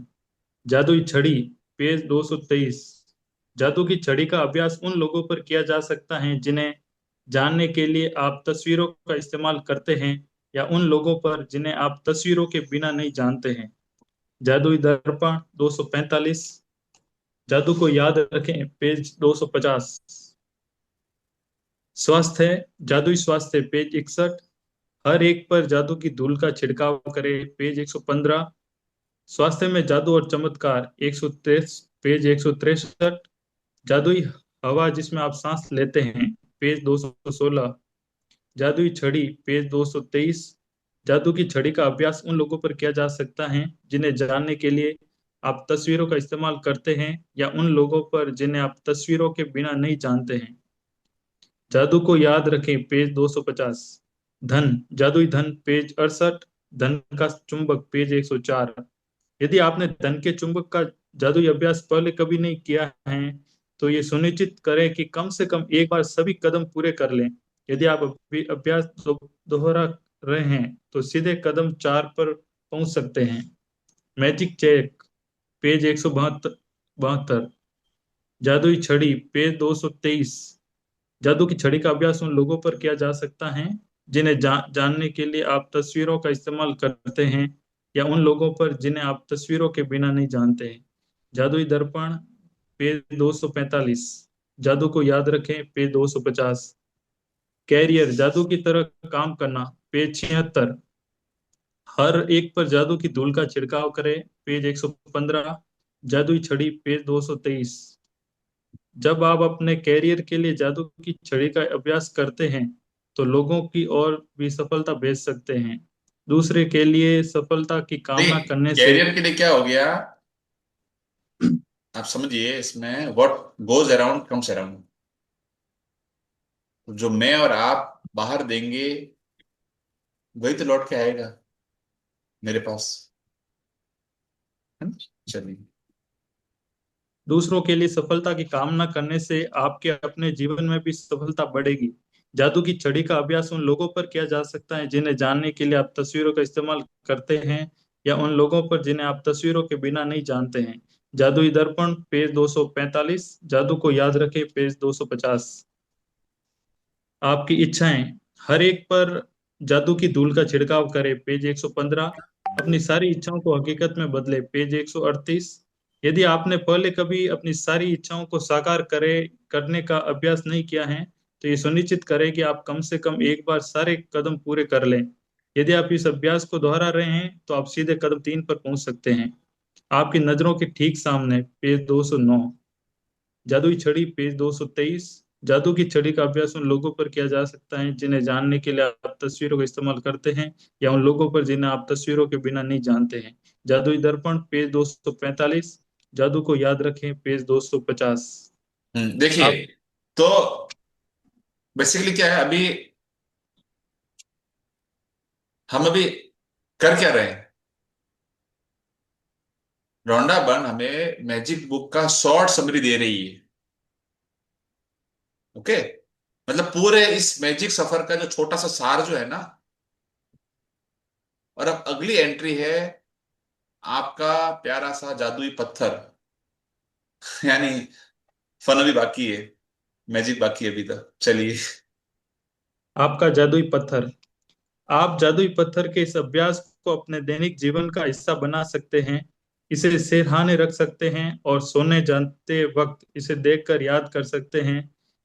जादुई छड़ी पेज 223। जादू की छड़ी का अभ्यास उन लोगों पर किया जा सकता है जिन्हें जानने के लिए आप तस्वीरों का इस्तेमाल करते हैं या उन लोगों पर जिन्हें आप तस्वीरों के बिना नहीं जानते हैं। जादुई दर्पण 245। जादू को याद रखें पेज 250। स्वास्थ्य जादुई स्वास्थ्य पेज 61। हर एक पर जादू की धूल का छिड़काव करें पेज 115। स्वास्थ्य में जादू और चमत्कार 163 पेज 163। जादुई हवा जिसमें आप सांस लेते हैं पेज 216। जादुई छड़ी पेज 223। जादू की छड़ी का अभ्यास उन लोगों पर किया जा सकता है जिन्हें जानने के लिए आप तस्वीरों का इस्तेमाल करते हैं या उन लोगों पर जिन्हें आप तस्वीरों के बिना नहीं जानते हैं। जादू को याद रखें पेज 250। धन जादुई धन पेज 68। धन का चुंबक पेज 104। यदि आपने धन के चुंबक का जादुई अभ्यास पहले कभी नहीं किया है तो ये सुनिश्चित करें कि कम से कम एक बार सभी कदम पूरे कर लें। यदि आप अभी अभ्यास दोहरा रहे हैं तो सीधे कदम 4 पर पहुंच सकते हैं। Magic check page 172। जादुई छड़ी पेज 223। जादू की छड़ी का अभ्यास उन लोगों पर किया जा सकता है जिन्हें जानने के लिए आप तस्वीरों का इस्तेमाल करते हैं या उन लोगों पर जिन्हें आप तस्वीरों के बिना नहीं जानते हैं। जादुई दर्पण पेज 245। जादू को याद रखें पेज 250। कैरियर जादू की तरह काम करना पेज 76। हर एक पर जादू की धूल का छिड़काव करें पेज 115। जादुई छड़ी पेज 223। जब आप अपने कैरियर के लिए जादू की छड़ी का अभ्यास करते हैं तो लोगों की ओर भी सफलता भेज सकते हैं। दूसरे के लिए सफलता की नहीं, कामना करने से कैरियर के लिए क्या हो गया, आप समझिए इसमें, what goes around comes around. जो मैं और आप बाहर देंगे वही तो लौट के आएगा मेरे पास, है ना? चलिए। दूसरों के लिए सफलता की कामना करने से आपके अपने जीवन में भी सफलता बढ़ेगी। जादू की छड़ी का अभ्यास उन लोगों पर किया जा सकता है जिन्हें जानने के लिए आप तस्वीरों का इस्तेमाल करते हैं या उन लोगों पर जिन्हें आप तस्वीरों के बिना नहीं जानते हैं। जादुई दर्पण पेज 245। जादू को याद रखें पेज 250। आपकी इच्छाएं हर एक पर जादू की धूल का छिड़काव करें पेज 115। अपनी सारी इच्छाओं को हकीकत में बदले पेज 138। यदि आपने पहले कभी अपनी सारी इच्छाओं को साकार करने का अभ्यास नहीं किया है तो ये सुनिश्चित करें कि आप कम से कम एक बार सारे कदम पूरे कर लें। यदि आप इस अभ्यास को दोहरा रहे हैं तो आप सीधे कदम 3 पर पहुंच सकते हैं। आपकी नजरों के ठीक सामने पेज 209। जादुई छड़ी पेज 223। जादू की छड़ी का अभ्यास उन लोगों पर किया जा सकता है जिन्हें जानने के लिए आप तस्वीरों का इस्तेमाल करते हैं या उन लोगों पर जिन्हें आप तस्वीरों के बिना नहीं जानते हैं। जादुई दर्पण पेज 245। जादू को याद रखें, पेज 250। देखिए, आप तो बेसिकली क्या है, अभी हम अभी कर क्या रहे हैं? रोंडा बर्न हमें मैजिक बुक का शॉर्ट समरी दे रही है। ओके, मतलब पूरे इस मैजिक सफर का जो छोटा सा सार जो है ना। और अब अगली एंट्री है आपका प्यारा सा जादुई पत्थर। यानी फन अभी बाकी है, मैजिक बाकी है अभी तक। चलिए। आपका जादुई पत्थर। आप जादुई पत्थर के इस अभ्यास को अपने दैनिक जीवन का हिस्सा बना सकते हैं। इसे सिरहाने रख सकते हैं और सोने जाते वक्त इसे देखकर याद कर सकते हैं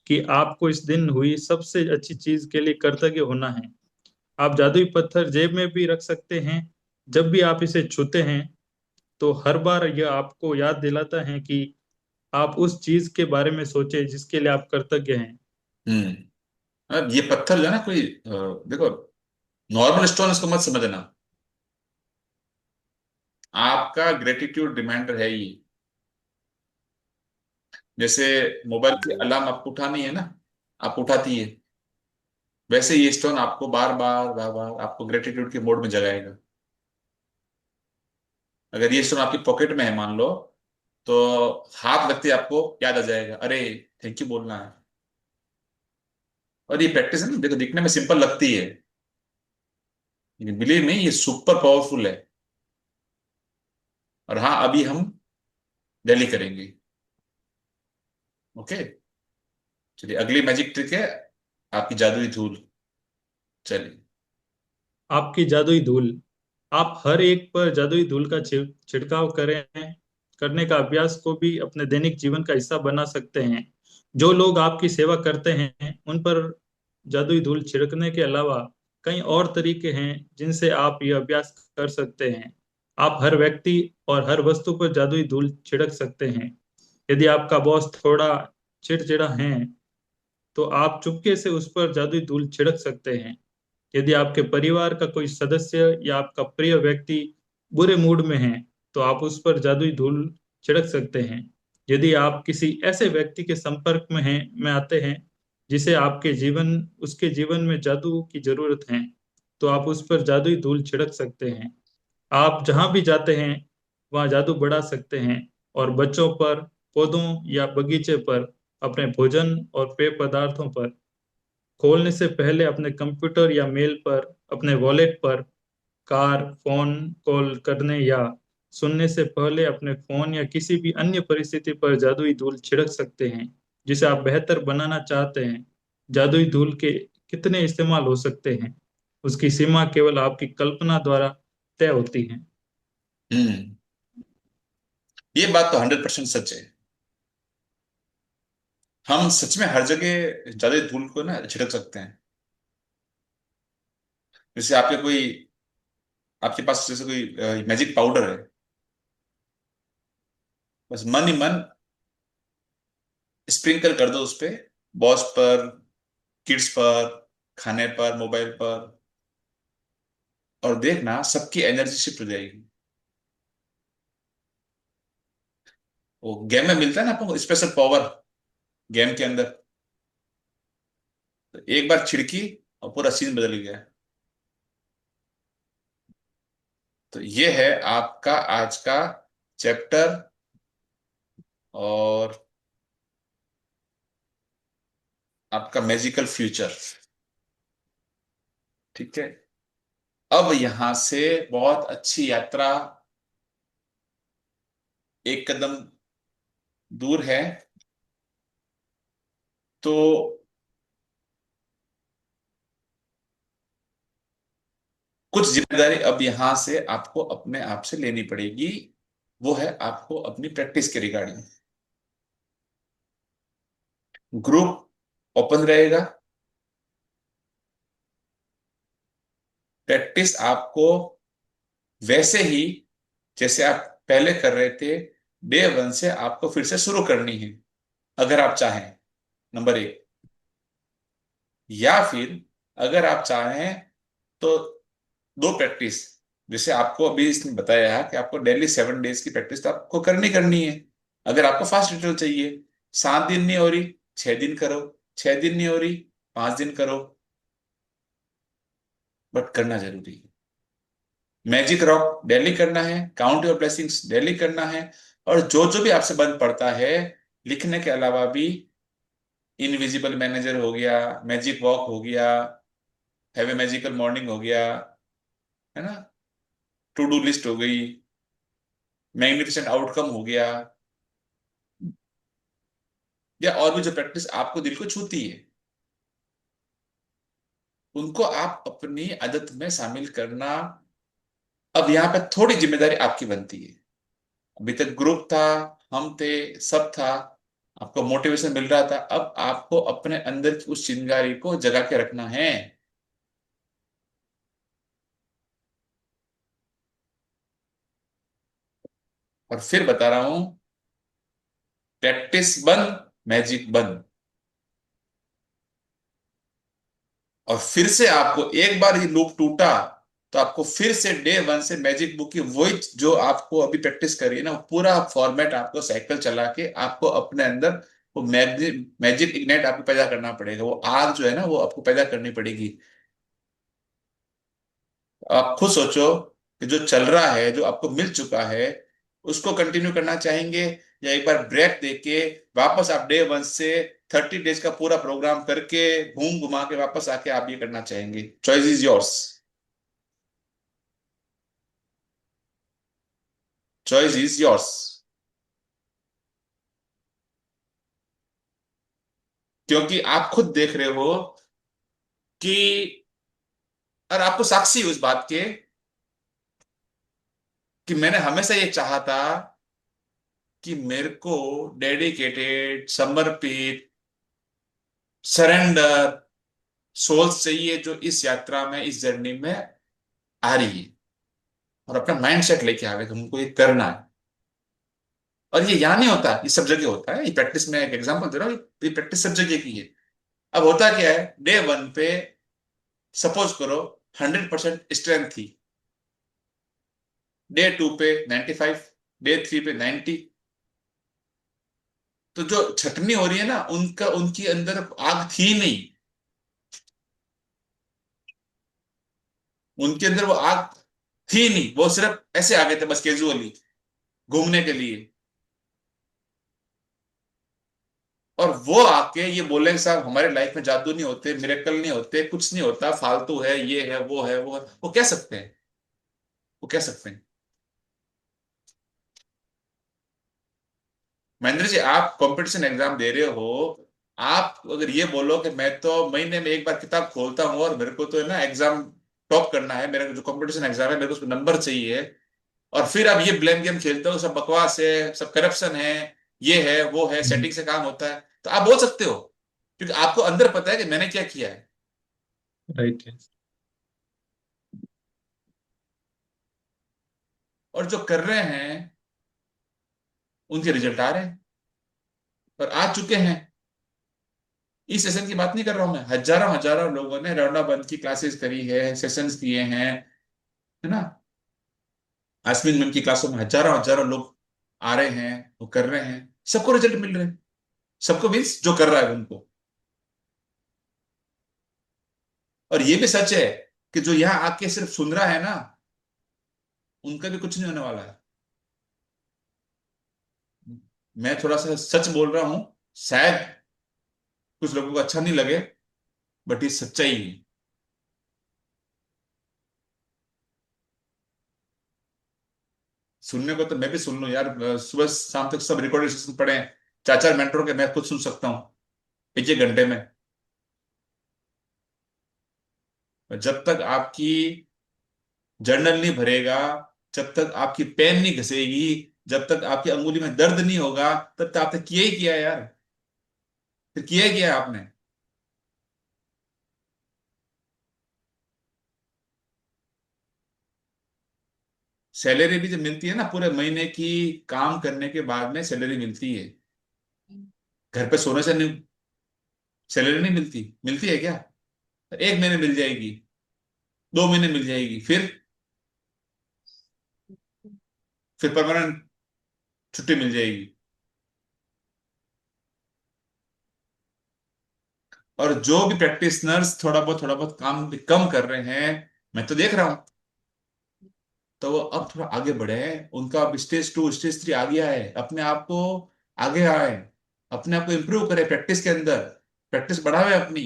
कि आपको इस दिन हुई सबसे अच्छी चीज के लिए कृतज्ञ होना है। आप जादुई पत्थर जेब में भी रख सकते हैं। जब भी आप इसे छूते हैं तो हर बार यह आपको याद दिलाता है कि आप उस चीज के बारे में सोचें जिसके लिए आप कृतज्ञ हैं। अब ये पत्थर जो है ना, कोई देखो, नॉर्मल स्टोन इसको मत समझना। आपका ग्रेटिट्यूड रिमाइंडर है ये। जैसे मोबाइल की अलार्म आपको उठानी है ना, आप उठाती है, वैसे ये स्टोन आपको बार बार बार बार आपको ग्रेटिट्यूड के मोड में जगाएगा। अगर ये स्टोन आपकी पॉकेट में है मान लो, तो हाथ लगते ही आपको याद आ जाएगा, अरे थैंक यू बोलना है। और ये प्रैक्टिस है ना, देखो दिखने में सिंपल लगती है, लेकिन बिलीव में ये सुपर पावरफुल है। और हाँ, अभी हम डेली करेंगे। ओके, चलिए अगली मैजिक ट्रिक है आपकी जादुई धूल। चलिए। आपकी जादुई धूल। आप हर एक पर जादुई धूल का छिड़काव करें करने का अभ्यास को भी अपने दैनिक जीवन का हिस्सा बना सकते हैं। जो लोग आपकी सेवा करते हैं उन पर जादुई धूल छिड़कने के अलावा कई और तरीके हैं जिनसे आप यह अभ्यास कर सकते हैं। आप हर व्यक्ति और हर वस्तु पर जादुई धूल छिड़क सकते हैं। यदि आपका बॉस थोड़ा चिड़चिड़ा है तो आप चुपके से उस पर जादुई धूल छिड़क सकते हैं। यदि आपके परिवार का कोई सदस्य या आपका प्रिय व्यक्ति बुरे मूड में है तो आप उस पर जादुई धूल छिड़क सकते हैं। यदि आप किसी ऐसे व्यक्ति के संपर्क में आते हैं जिसे आपके जीवन उसके जीवन में जादू की जरूरत है तो आप उस पर जादुई धूल छिड़क सकते हैं। आप जहां भी जाते हैं वहां जादू बढ़ा सकते हैं और बच्चों पर, पौधों या बगीचे पर, अपने भोजन और पेय पदार्थों पर खोलने से पहले अपने कंप्यूटर या मेल पर, अपने वॉलेट पर, कार फोन कॉल करने या सुनने से पहले अपने फोन या किसी भी अन्य परिस्थिति पर जादुई धूल छिड़क सकते हैं जिसे आप बेहतर बनाना चाहते हैं। जादुई धूल के कितने इस्तेमाल हो सकते हैं उसकी सीमा केवल आपकी कल्पना द्वारा तय होती है। हम्म ये बात तो 100% सच है। हम सच में हर जगह जादुई धूल को ना छिड़क सकते हैं। जैसे आपके पास जैसे कोई मैजिक पाउडर है, बस मन ही मन स्प्रिंकल कर दो उस पे, बॉस पर, किड्स पर, खाने पर, मोबाइल पर, और देखना सबकी एनर्जी शिफ्ट हो जाएगी। वो गेम में मिलता है ना आपको स्पेशल पावर, गेम के अंदर। तो एक बार छिड़की और पूरा सीन बदल गया। तो ये है आपका आज का चैप्टर, और आपका मैजिकल फ्यूचर। ठीक है, अब यहां से बहुत अच्छी यात्रा एक कदम दूर है। तो कुछ जिम्मेदारी अब यहां से आपको अपने आप से लेनी पड़ेगी। वो है आपको अपनी प्रैक्टिस के रिगार्डिंग। ग्रुप ओपन रहेगा। प्रैक्टिस आपको वैसे ही जैसे आप पहले कर रहे थे, डे वन से आपको फिर से शुरू करनी है, अगर आप चाहें। नंबर एक। या फिर अगर आप चाहें तो दो प्रैक्टिस, जैसे आपको अभी इसने बताया है कि आपको डेली 7 डेज की प्रैक्टिस तो आपको करनी करनी है। अगर आपको फास्ट रिजल्ट चाहिए, 7 दिन नहीं हो रही, 6 दिन करो, 6 दिन नहीं हो रही, 5 दिन करो, बट करना जरूरी है। मैजिक रॉक डेली करना है, काउंट योर ब्लेसिंग्स डेली करना है, और जो जो भी आपसे बंद पड़ता है, लिखने के अलावा भी, इनविजिबल मैनेजर हो गया, मैजिक वॉक हो गया, हैव ए मैजिकल मॉर्निंग हो गया, है ना, टू डू लिस्ट हो गई, मैग्निफिसेंट आउटकम हो गया, या और भी जो प्रैक्टिस आपको दिल को छूती है, उनको आप अपनी आदत में शामिल करना। अब यहाँ पे थोड़ी जिम्मेदारी आपकी बनती है। अभी तक ग्रुप था, हम थे, सब था, आपको मोटिवेशन मिल रहा था, अब आपको अपने अंदर की उस चिंगारी को जगा के रखना है। और फिर बता रहा हूं, प्रैक्टिस बंद, मैजिक बंद। और फिर से आपको एक बार ये लूप टूटा, तो आपको फिर से डे 1 से मैजिक बुक की वही जो आपको अभी प्रैक्टिस करी है ना, वो पूरा फॉर्मेट आपको साइकिल चला के आपको अपने अंदर वो मैजिक मैजिक इग्नाइट आपको पैदा करना पड़ेगा। वो आग जो है ना, वो आपको पैदा करनी पड़ेगी। आप खुद सोचो कि जो चल रहा है, जो आपको मिल चुका है, उसको कंटिन्यू करना चाहेंगे, या एक बार ब्रेक देके वापस आप डे 1 से 30 डेज का पूरा प्रोग्राम करके घूम घुमा के वापस आके आप ये करना चाहेंगे? Choice is yours. Choice is yours. क्योंकि आप खुद देख रहे हो कि, और आपको साक्षी हो इस बात के, कि मैंने हमेशा ये चाहा था कि मेरे को डेडिकेटेड, समर्पित, सरेंडर सोल्स चाहिए, जो इस यात्रा में, इस जर्नी में आ रही है, और अपना माइंड सेट लेके आवे कि हमको ये करना है। और ये यहाँ नहीं होता, ये सब जगह होता है। ये प्रैक्टिस में एक एग्जांपल दे रहा हूँ, ये प्रैक्टिस सब जगह की है। अब होता क्या है, डे 1 पे सपोज करो 100% स्ट्रेंथ थी, डे 2 पे 95, डे 3 पे 90। तो जो छटनी हो रही है ना, उनका उनकी अंदर आग थी नहीं, उनके अंदर वो आग थी नहीं, वो सिर्फ ऐसे आ गए थे बस कैजुअली घूमने के लिए। और वो आके ये बोले साहब हमारे लाइफ में जादू नहीं होते, मिरेकल नहीं होते, कुछ नहीं होता, फालतू है, ये है, वो है, वो है, वो कह सकते हैं, वो कह सकते हैं। महेंद्र जी, आप कंपटीशन एग्जाम दे रहे हो, आप अगर ये बोलो कि मैं तो महीने में एक बार किताब खोलता हूँ और मेरे को तो है ना एग्जाम टॉप करना है, मेरा जो कंपटीशन एग्जाम है मेरे को उसमें नंबर चाहिए, और फिर आप ये ब्लेम गेम खेलते हो, सब बकवास है, सब करप्शन है, ये है, वो है, सेटिंग से काम होता है, तो आप बोल सकते हो, क्योंकि आपको अंदर पता है कि मैंने क्या किया है। राइट। और जो कर रहे हैं उनके रिजल्ट आ रहे हैं, और आ चुके हैं। इस सेशन की बात नहीं कर रहा हूं मैं, हजारों हजारों लोगों ने रौना बंद की क्लासेस करी है, सेशंस किए हैं, है ना। आसमीन मैम की क्लासों में हजारों हजारों लोग आ रहे हैं, वो कर रहे हैं, सबको रिजल्ट मिल रहे हैं। सबको मीन्स जो कर रहा है उनको। और ये भी सच है कि जो यहाँ आके सिर्फ सुन रहा है ना, उनका भी कुछ नहीं होने वाला है। मैं थोड़ा सा सच बोल रहा हूं, शायद कुछ लोगों को अच्छा नहीं लगे, बट ये सच्चाई है। सुनने को तो मैं भी सुन लूं यार, सुबह शाम तक सब रिकॉर्डेड सेशन पड़े हैं, 4 4 मेंटरों के, मैं खुद सुन सकता हूँ 1 1 घंटे में। जब तक आपकी जर्नल नहीं भरेगा, जब तक आपकी पेन नहीं घसेगी, जब तक आपकी अंगुली में दर्द नहीं होगा, तब तक आपने किया ही किया है यार। फिर किया ही किया है आपने। सैलरी भी जब मिलती है ना, पूरे महीने की काम करने के बाद में सैलरी मिलती है। घर पे सोने से नहीं सैलरी नहीं मिलती, मिलती है क्या? 1 महीने मिल जाएगी, 2 महीने मिल जाएगी, फिर फिर परमानेंट छुट्टी मिल जाएगी। और जो भी प्रैक्टिशनर्स थोड़ा बहुत काम कम कर रहे हैं, मैं तो देख रहा हूं, तो वो अब थोड़ा आगे बढ़े हैं, उनका अब स्टेज 2 स्टेज 3 आ गया है, अपने आप को आगे आए, अपने आप को इम्प्रूव करे प्रैक्टिस के अंदर, प्रैक्टिस बढ़ावे अपनी।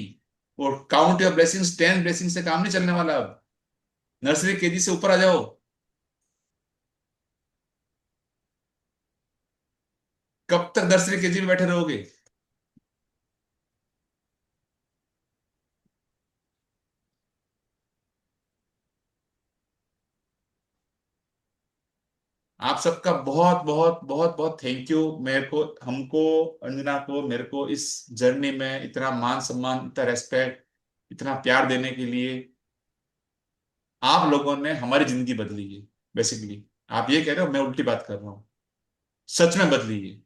वो काउंट योर ब्लेसिंग्स 10 ब्लेसिंग से काम नहीं चलने वाला अब। नर्सरी केजी से ऊपर आ जाओ। कब तक नर्सरी केजी में बैठे रहोगे? आप सबका बहुत बहुत बहुत बहुत थैंक यू, मेरे को, हमको, अंजना को, मेरे को इस जर्नी में इतना मान सम्मान, इतना रेस्पेक्ट, इतना प्यार देने के लिए। आप लोगों ने हमारी जिंदगी बदली है बेसिकली। आप ये कह रहे हो, मैं उल्टी बात कर रहा हूँ, सच में बदली है।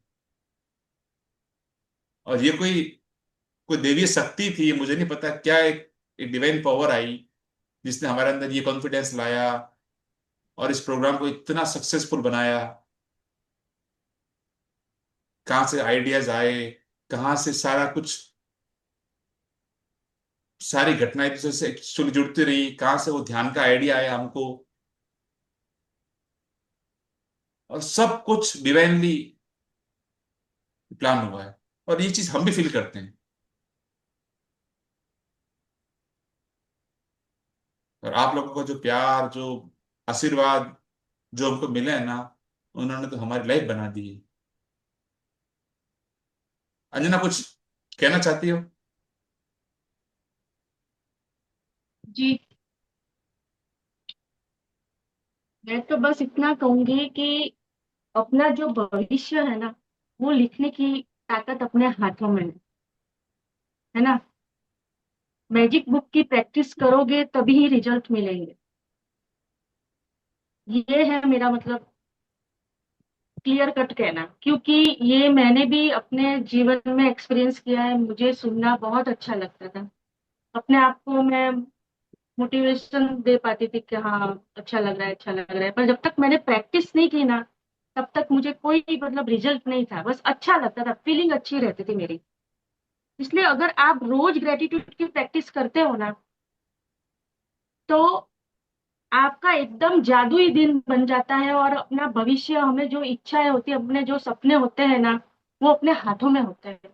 और ये कोई कोई देवीय शक्ति थी, मुझे नहीं पता क्या, एक डिवाइन पावर आई जिसने हमारे अंदर ये कॉन्फिडेंस लाया और इस प्रोग्राम को इतना सक्सेसफुल बनाया। कहाँ से आइडियाज आए, कहाँ से सारा कुछ, सारी घटनाएं एक दूसरे से एक्चुअली जुड़ती रही, कहाँ से वो ध्यान का आइडिया आया हमको, और सब कुछ डिवाइनली प्लान हुआ है। और ये चीज हम भी फील करते हैं। और आप लोगों का जो प्यार, जो आशीर्वाद जो हमको मिले हैं ना, उन्होंने तो हमारी लाइफ बना दी है। अंजना, कुछ कहना चाहती हो? जी, मैं तो बस इतना कहूंगी कि अपना जो भविष्य है ना, वो लिखने की ताकत अपने हाथों में है ना। मैजिक बुक की प्रैक्टिस करोगे तभी ही रिजल्ट मिलेंगे। ये है मेरा मतलब क्लियर कट कहना, क्योंकि ये मैंने भी अपने जीवन में एक्सपीरियंस किया है। मुझे सुनना बहुत अच्छा लगता था, अपने आप को मैं मोटिवेशन दे पाती थी कि हाँ अच्छा लग रहा है, अच्छा लग रहा है। पर जब तक मैंने प्रैक्टिस नहीं की ना, तब तक मुझे कोई मतलब रिजल्ट नहीं था, बस अच्छा लगता था, फीलिंग अच्छी रहती थी मेरी। इसलिए अगर आप रोज ग्रेटिट्यूड की प्रैक्टिस करते हो ना, तो आपका एकदम जादुई दिन बन जाता है, और अपना भविष्य, हमें जो इच्छाएं होती है, अपने जो सपने होते हैं ना, वो अपने हाथों में होते हैं।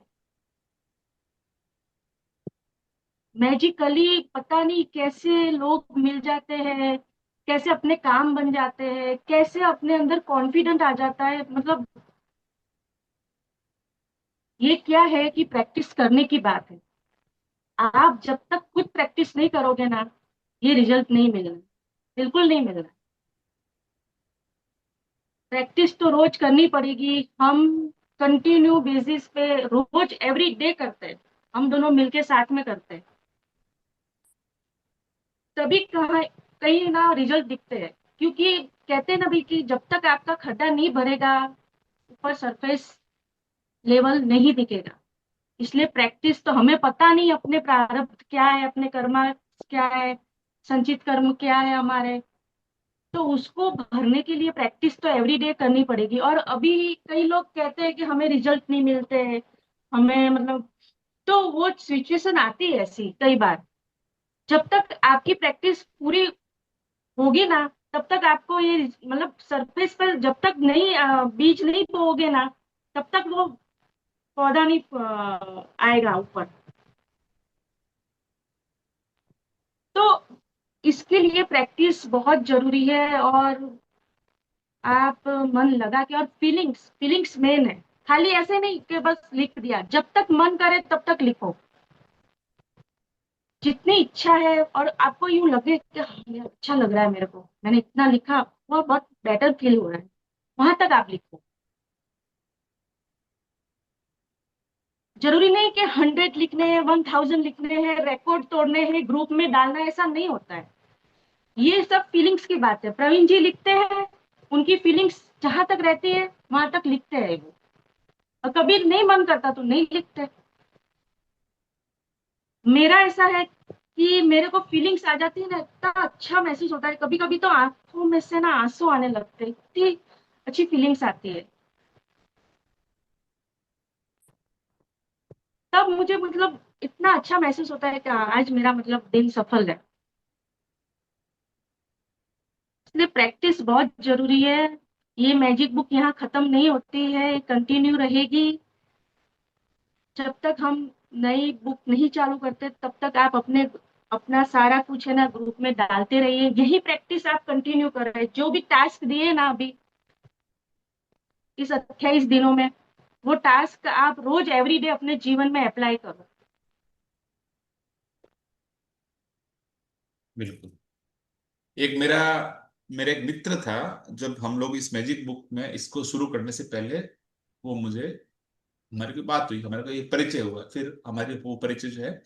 मैजिकली पता नहीं कैसे लोग मिल जाते हैं, कैसे अपने काम बन जाते हैं, कैसे अपने अंदर कॉन्फिडेंट आ जाता है। मतलब ये क्या है कि प्रैक्टिस करने की बात है। आप जब तक खुद प्रैक्टिस नहीं करोगे ना, ये रिजल्ट नहीं मिलना, बिल्कुल नहीं मिलना। प्रैक्टिस तो रोज करनी पड़ेगी। हम कंटिन्यू बेसिस पे रोज एवरी डे करते हैं, हम दोनों मिलके साथ में करते हैं, तभी कहाँ कहीं ना रिजल्ट दिखते हैं। क्योंकि कहते हैं ना भाई कि जब तक आपका खड्डा नहीं भरेगा, ऊपर सरफेस लेवल नहीं दिखेगा। इसलिए प्रैक्टिस तो, हमें पता नहीं अपने प्रारब्ध क्या है, अपने कर्म क्या है, संचित कर्म क्या है हमारे, तो उसको भरने के लिए प्रैक्टिस तो एवरी डे करनी पड़ेगी। और अभी कई लोग कहते हैं कि हमें रिजल्ट नहीं मिलते हैं, हमें मतलब, तो वो सिचुएशन आती है ऐसी कई बार। जब तक आपकी प्रैक्टिस पूरी होगी ना, तब तक आपको ये मतलब सरफेस पर जब तक नहीं बीज नहीं बोओगे ना, तब तक वो पौधा नहीं आएगा ऊपर। तो इसके लिए प्रैक्टिस बहुत जरूरी है। और आप मन लगा के, और फीलिंग्स फीलिंग्स मेन है। खाली ऐसे नहीं कि बस लिख दिया, जब तक मन करे तब तक लिखो, जितनी इच्छा है, और आपको यूं लगे कि हाँ, ये अच्छा लग रहा है मेरे को, मैंने इतना लिखा, वो बहुत बेटर फील हो रहा है, वहां तक आप लिखो। जरूरी नहीं कि 100 लिखने हैं, 1000 लिखने हैं, रिकॉर्ड तोड़ने हैं, ग्रुप में डालना है, ऐसा नहीं होता है। ये सब फीलिंग्स की बात है। प्रवीण जी लिखते हैं, उनकी फीलिंग्स जहां तक रहती है वहां तक लिखते हैं वो, और कभी नहीं मन करता तो नहीं लिखते। मेरा ऐसा है कि मेरे को फीलिंग्स आ जाती है ना, इतना अच्छा महसूस होता है, कभी कभी तो आंखों में से ना आंसू आने लगते हैं। इतनी अच्छी फीलिंग्स आती है। तब मुझे मतलब इतना अच्छा महसूस होता है कि हाँ, आज मेरा मतलब दिन सफल है। इसलिए प्रैक्टिस बहुत जरूरी है। ये मैजिक बुक यहाँ खत्म नहीं होती है, कंटिन्यू रहेगी। जब तक हम नई बुक नहीं चालू करते तब तक आप अपना सारा कुछ है ना ग्रुप में डालते रहिए, यही प्रैक्टिस आप कंटिन्यू कर रहे हैं। जो भी टास्क दिए ना अभी इस 28 दिनों में, वो टास्क आप रोज एवरीडे अपने जीवन में अप्लाई करो। बिल्कुल। एक मेरा मेरा एक मित्र था, जब हम लोग इस मैजिक बुक में इसको शुरू करने से पहले, वो मुझे हमारी कोई बात हुई, हमारा कोई एक परिचय हुआ, फिर हमारी वो परिचय जो है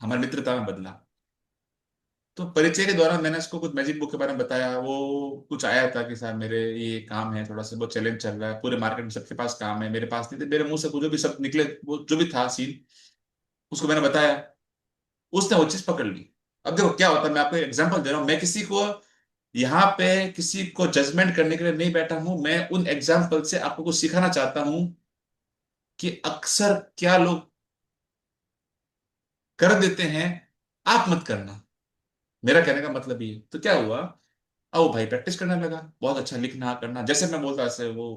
हमारी मित्रता में बदला। तो परिचय के दौरान मैंने उसको कुछ मैजिक बुक के बारे में बताया। वो कुछ आया था कि साहब मेरे ये काम है, थोड़ा सा बहुत चैलेंज चल रहा है, पूरे मार्केट में सबके पास काम है, मेरे पास नहीं थे। मेरे मुंह से जो भी सब निकले, वो जो भी था सीन, उसको मैंने बताया। उसने वो चीज पकड़ ली। अब देखो क्या होता है, मैं आपको एग्जांपल दे रहा हूँ। मैं किसी को यहाँ पे किसी को जजमेंट करने के लिए नहीं बैठा हूं, मैं उन एग्जाम्पल से आपको कुछ सिखाना चाहता हूं कि अक्सर क्या लोग कर देते हैं, आप मत करना। मेरा कहने का मतलब ये है। तो क्या हुआ, अब वो भाई प्रैक्टिस करने लगा, बहुत अच्छा लिखना करना, जैसे मैं बोलता ऐसे वो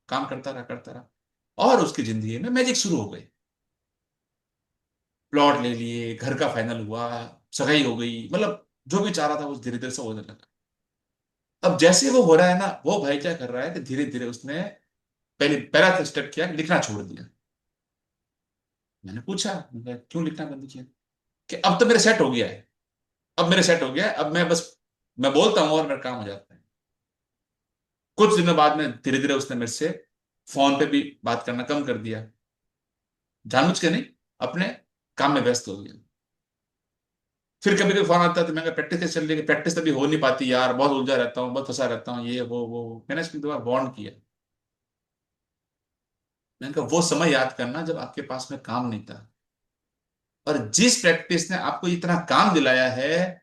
काम करता रहा, और उसकी जिंदगी में मैजिक शुरू हो गई। प्लॉट ले लिए, घर का फाइनल हुआ, सगाई हो गई, मतलब जो भी चाह रहा था वो धीरे धीरे से होने लगा। अब जैसे वो हो रहा है ना, वो भाई क्या कर रहा है कि धीरे धीरे उसने पहले पहला स्टेप किया, लिखना छोड़ दिया। मैंने पूछा, मैंने कहा, क्यों लिखना बंद किया? कि अब तो मेरे सेट हो गया है, अब मेरे सेट हो गया है, अब मैं बस मैं बोलता हूँ और मेरा काम हो जाता है। कुछ दिनों बाद में धीरे धीरे उसने मेरे से फोन पे भी बात करना कम कर दिया, जानबूझ के नहीं, अपने काम में व्यस्त हो गया। फिर कभी कभी फोन आता है तो मैं प्रैक्टिस कैसे चल रही है? प्रैक्टिस तभी हो नहीं पाती यार, बहुत उलझा रहता हूँ, बहुत फंसा रहता हूँ, ये वो। मैंने इसको दोबारा वार्न किया। मैंने कहा वो समय याद करना जब आपके पास में काम नहीं था, और जिस प्रैक्टिस ने आपको इतना काम दिलाया है,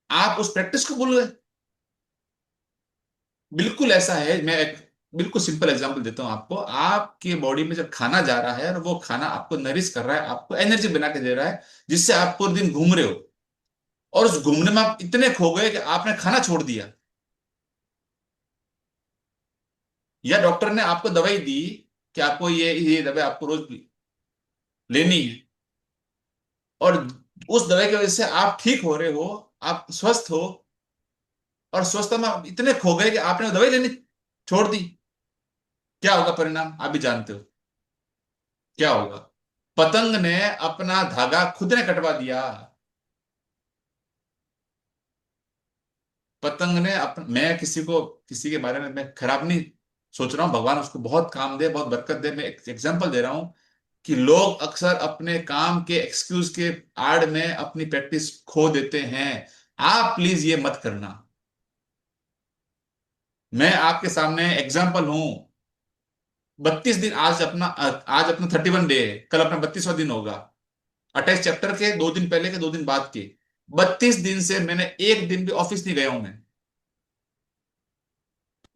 आप उस प्रैक्टिस को भूल गए। बिल्कुल ऐसा है। मैं एक बिल्कुल सिंपल एग्जांपल देता हूं आपको। आपके बॉडी में जब खाना जा रहा है और वो खाना आपको नरिश कर रहा है, आपको एनर्जी बना के दे रहा है, जिससे आप पूरे दिन घूम रहे हो, और उस घूमने में आप इतने खो गए कि आपने खाना छोड़ दिया, या डॉक्टर ने आपको दवाई दी कि आपको ये दवाई आपको रोज लेनी है, और उस दवाई की वजह से आप ठीक हो रहे हो, आप स्वस्थ हो, और स्वस्थ में आप इतने खो गए कि आपने वो दवाई लेनी छोड़ दी। क्या होगा परिणाम आप भी जानते हो। क्या होगा? पतंग ने अपना धागा खुद ने कटवा दिया। पतंग ने मैं किसी के बारे में मैं खराब नहीं सोच रहा हूं, भगवान उसको बहुत काम दे, बहुत बरकत दे। मैं एक एग्जांपल दे रहा हूं कि लोग अक्सर अपने काम के एक्सक्यूज के आड़ में अपनी प्रैक्टिस खो देते हैं। आप प्लीज ये मत करना। मैं आपके सामने एग्जाम्पल हूं। 32 दिन, आज अपना 31 डे है, कल अपना 32वां दिन होगा। 28 चैप्टर के 2 दिन पहले के, 2 दिन बाद के। 32 दिन से मैंने एक दिन भी ऑफिस नहीं गया हूं मैं।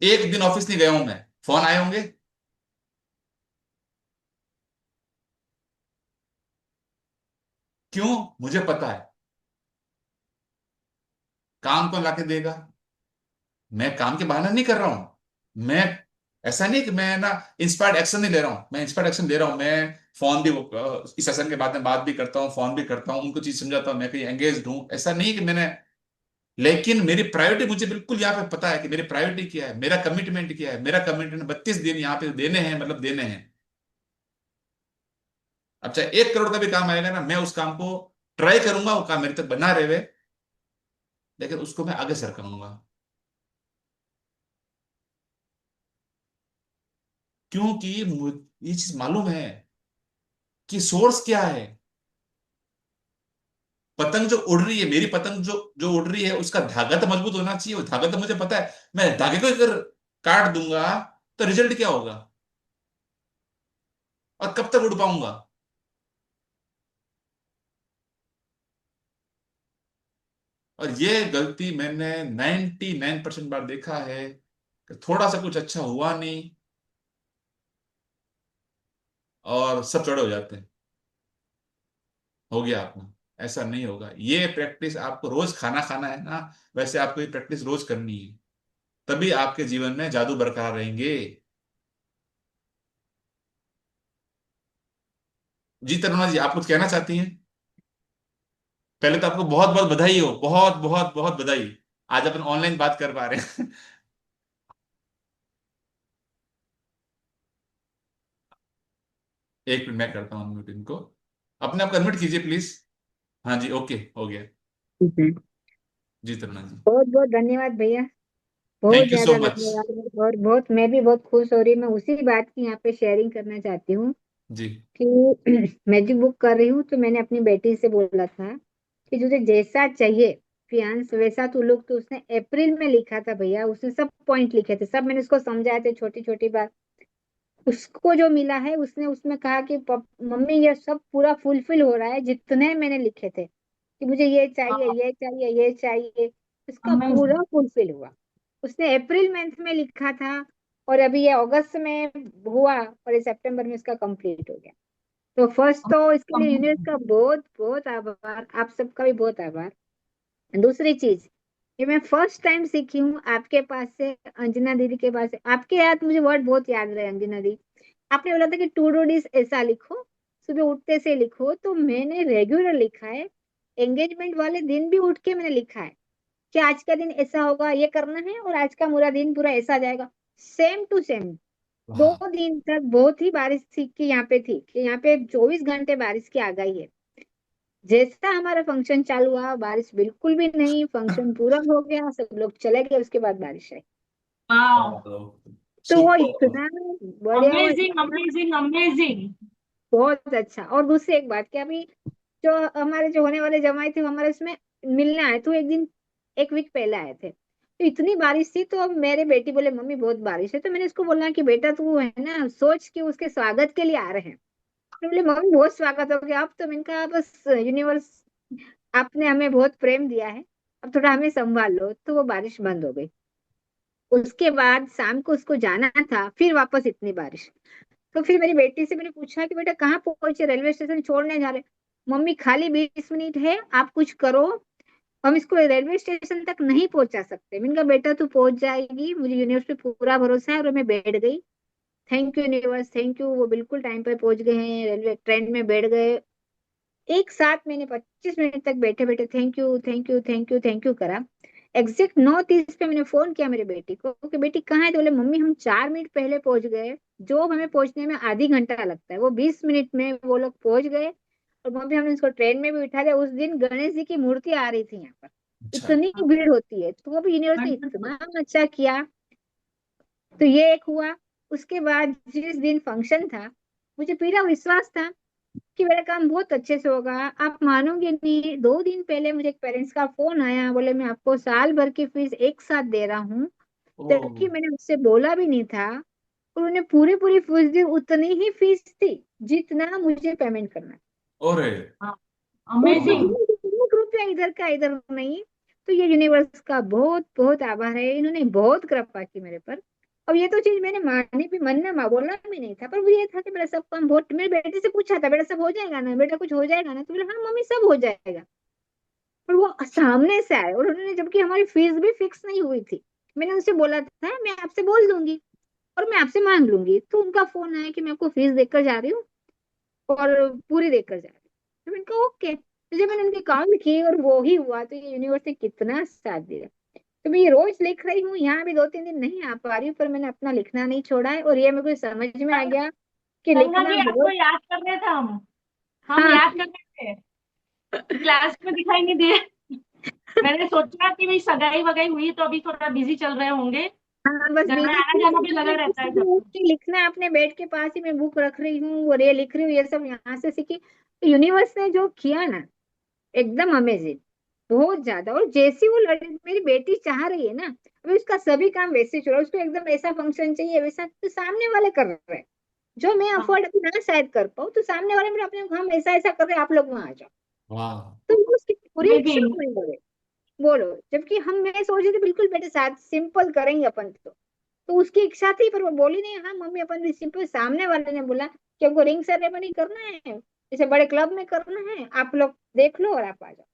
एक दिन ऑफिस नहीं गया हूं मैं। फोन आए होंगे। क्यों? मुझे पता है काम कौन लाके देगा। मैं काम के बहाने नहीं कर रहा हूं। मैं ऐसा नहीं कि मैं ना इंस्पायर्ड एक्शन नहीं ले रहा हूं, मैं इंस्पायर्ड एक्शन ले रहा हूं। मैं फोन भी इस सेशन के बाद में बात भी करता हूं, फोन भी करता हूं, उनको चीज समझाता हूं, मैं कहीं एंगेज हूं, ऐसा नहीं कि मैंने। लेकिन मेरी प्रायोरिटी मुझे बिल्कुल यहाँ पे पता है कि मेरी प्रायोरिटी क्या है, मेरा कमिटमेंट क्या है। मेरा कमिटमेंट 32 दिन यहाँ पे देने हैं, मतलब देने हैं। अब चाहे 1 करोड़ का भी काम आएगा ना, मैं उस काम को ट्राई करूंगा, वो काम मेरे तक बना रहे हुए, लेकिन उसको मैं आगे सरकाऊंगा। क्योंकि ये चीज मालूम है कि सोर्स क्या है। पतंग जो उड़ रही है, मेरी पतंग जो जो उड़ रही है, उसका धागा तो मजबूत होना चाहिए। वो धागा तो मुझे पता है। मैं धागे को अगर काट दूंगा तो रिजल्ट क्या होगा, और कब तक उड़ पाऊंगा? और ये गलती मैंने 99% बार देखा है कि थोड़ा सा कुछ अच्छा हुआ नहीं और सब चढ़े हो जाते हैं, हो गया अपना। ऐसा नहीं होगा। ये प्रैक्टिस आपको रोज खाना खाना है ना, वैसे आपको ये प्रैक्टिस रोज करनी है, तभी आपके जीवन में जादू बरकरार रहेंगे। जी तरुणा जी, आप कुछ कहना चाहती हैं? पहले तो आपको बहुत बहुत बधाई हो, बहुत बहुत बहुत बधाई। आज अपन ऑनलाइन बात कर पा रहे हैं। एक मिनट मैं करता हूँ अनम्यूट इनको। अपने आप अनम्यूट कीजिए प्लीज। हाँ जी, ओके, हो गया। ठीक है। जी तरुणा जी, बहुत बहुत धन्यवाद भैया, बहुत थैंक यू सो ज्यादा मच। धन्यवाद। और बहुत, मैं भी बहुत खुश हो रही हूँ। मैं उसी बात की यहाँ पे शेयरिंग करना चाहती हूँ जी। कि मैं जो बुक कर रही हूँ तो मैंने अपनी बेटी से बोला था कि तुझे जैसा चाहिए फियांस वैसा तू लोग, तो उसने अप्रैल में लिखा था भैया, उसने सब पॉइंट लिखे थे, सब मैंने उसको समझाए थे, छोटी छोटी बात। उसको जो मिला है उसने उसमें कहा कि मम्मी ये सब पूरा फुलफिल हो रहा है जितने मैंने लिखे थे, कि मुझे ये चाहिए ये चाहिए ये चाहिए, उसका अमेजिंग। पूरा फुलफिल हुआ। उसने अप्रैल मंथ में लिखा था और अभी ये अगस्त में हुआ और ये सितंबर में इसका कंप्लीट हो गया। तो फर्स्ट तो इसके लिए यूनिवर्स का बहुत बहुत आभार, आप सबका भी बहुत आभार। दूसरी चीज, ये मैं फर्स्ट टाइम सीखी हूँ आपके पास से, अंजना दीदी के पास से। आपके याद मुझे वर्ड बहुत याद रहे अंजना दी। आपने बोला था कि टू डू लिस्ट ऐसा लिखो, सुबह उठते से लिखो, तो मैंने रेगुलर लिखा है। एंगेजमेंट वाले दिन भी उठ के मैंने लिखा है कि आज का दिन ऐसा होगा, ये करना है, और आज का पूरा दिन पूरा ऐसा जाएगा, सेम टू सेम। दो वाह। दिन तक बहुत ही बारिश थी कि यहाँ पे थी कि यहाँ पे 24 घंटे बारिश की आगाही है। जैसा हमारा फंक्शन चालू हुआ बारिश बिल्कुल भी नहीं, फंक्शन पूरा हो गया, सब लोग चले गए, उसके बाद बारिश आई। वाह, तो वो सुपर। इतना बढ़िया हुआ, अमेजिंग इतना अमेजिंग अमेजिंग। बहुत अच्छा। और दूसरी एक बात कि अभी जो हमारे जो होने वाले जमाई थे वो हमारे उसमें मिलने आए, तो एक दिन एक वीक पहले आए थे, तो इतनी बारिश थी, तो अब मेरे बेटी बोले मम्मी बहुत बारिश है, तो मैंने उसको बोला कि बेटा तू है ना सोच के उसके स्वागत के लिए आ रहे हैं। तो बोले मम्मी बहुत स्वागत हो गया, अब तो मैंने कहा बस यूनिवर्स आपने हमें बहुत प्रेम दिया है, अब थोड़ा हमें संभाल लो। तो वो बारिश बंद हो गई। उसके बाद शाम को उसको जाना था, फिर वापस इतनी बारिश। तो फिर मेरी बेटी से मैंने पूछा कि बेटा कहाँ पहुंचे, रेलवे स्टेशन छोड़ने जा रहे। मम्मी खाली 20 मिनट है, आप कुछ करो, हम इसको रेलवे स्टेशन तक नहीं पहुंचा सकते। मैंने कहा बेटा तू पहुंच जाएगी, मुझे यूनिवर्स पे पूरा भरोसा है। और मैं बैठ गई। Thank you universe, thank you. वो बिल्कुल टाइम पर पहुंच गए हैं, रेलवे ट्रेन में बैठ गए। एक साथ मैंने 25 मिनट तक बैठे बैठे thank you thank you thank you thank you करा। एग्जैक्ट 9:30 पे मैंने फोन किया मेरी बेटी को कि बेटी कहाँ है, तो बोले मम्मी हम 4 मिनट पहले पहुंच गए। जो हमें पहुंचने में आधी घंटा लगता है वो 20 मिनट में वो लोग पहुंच गए। और मम्मी हमने उसको ट्रेन में भी बिठा दिया। उस दिन गणेश जी की मूर्ति आ रही थी यहाँ पर, अच्छा। इतनी भीड़ होती है, तो वो भी यूनिवर्स ने वंडरफुल। इतना अच्छा किया। तो ये एक हुआ। उसके बाद जिस दिन फंक्शन था, मुझे पूरा विश्वास था कि मेरा काम बहुत अच्छे से होगा। आप मानोगे नहीं, 2 दिन पहले मुझे एक पेरेंट्स का फोन आया, बोले मैं आपको साल भर की फीस एक साथ दे रहा हूँ, ओ। जबकि मैंने उससे बोला भी नहीं था। और उन्हें पूरी पूरी फीस दी, उतनी ही फीस थी जितना मुझे पेमेंट करना था। ओरे। अमेजिंग। वाह। एक रुपया इधर का इधर नहीं। तो ये यूनिवर्स का बहुत बहुत आभार है, इन्होंने बहुत कृपा की मेरे पर। और ये तो चीज मैंने मानी भी, मन में बोलना भी नहीं था, पर वो ये था कि मेरा सब काम बहुत, मेरे बेटे से पूछा था बेटा सब हो जाएगा ना, बेटा कुछ हो जाएगा ना, तो बोला हाँ मम्मी सब हो जाएगा। और वो सामने से आए, और उन्होंने, जबकि हमारी फीस भी फिक्स नहीं हुई थी, मैंने उनसे बोला था मैं आपसे बोल दूंगी और मैं आपसे मांग लूंगी, तो उनका फोन आया कि मैं आपको फीस देकर जा रही हूँ और पूरी देकर जा रही हूँ। तो मैंने कहा ओके। तो जब मैंने उनकी कॉल की और वो ही हुआ, तो ये यूनिवर्स ने कितना साथ दिया। तो मैं ये रोज लिख रही हूँ, यहाँ भी 2-3 दिन नहीं आ पा रही हूँ, पर मैंने अपना लिखना नहीं छोड़ा है। और ये मेरे को समझ में आ गया कि गंगा लिखना जी आपको बहुत। याद कर रहे थे हम हाँ याद कर रहे थे। क्लास में दिखाई नहीं दिए। मैंने सोचा कि भाई सगाई वगाई हुई तो अभी थोड़ा बिजी चल रहे होंगे, हाँ, बस घर में बिजी आना जाना भी लगा रहता है सबको। थी। लिखना अपने बेड के पास ही मैं बुक रख रही हूँ और ये लिख रही हूँ, ये सब यहाँ से सीखी। तो यूनिवर्स ने जो किया ना, एकदम अमेजिंग, बहुत ज्यादा। और जैसी वो लड़ी मेरी बेटी चाह रही है ना, अभी उसका सभी काम वैसे चल रहा है। उसको एकदम ऐसा फंक्शन चाहिए वैसा, तो सामने वाले कर रहे हैं। जो मैं हाँ, अफोर्ड ना शायद कर पाऊँ, तो सामने वाले मेरे अपने काम ऐसा ऐसा कर रहे हैं, आप लोग वहां आ जाओ। वाह। तो वो उसकी पूरी इच्छा अमेजिंग। पूरी हो गई। बोलो, जबकि मैं सोच रही थी बिल्कुल बेटे साथ सिंपल करेंगे अपन तो उसकी इच्छा थी, पर वो बोली नहीं। हाँ मम्मी अपन भी सिंपल, सामने वाले ने बोला कि हमको रिंग सेरेमनी करना है, जैसे बड़े क्लब में करना है, आप लोग देख लो और आप आ जाओ।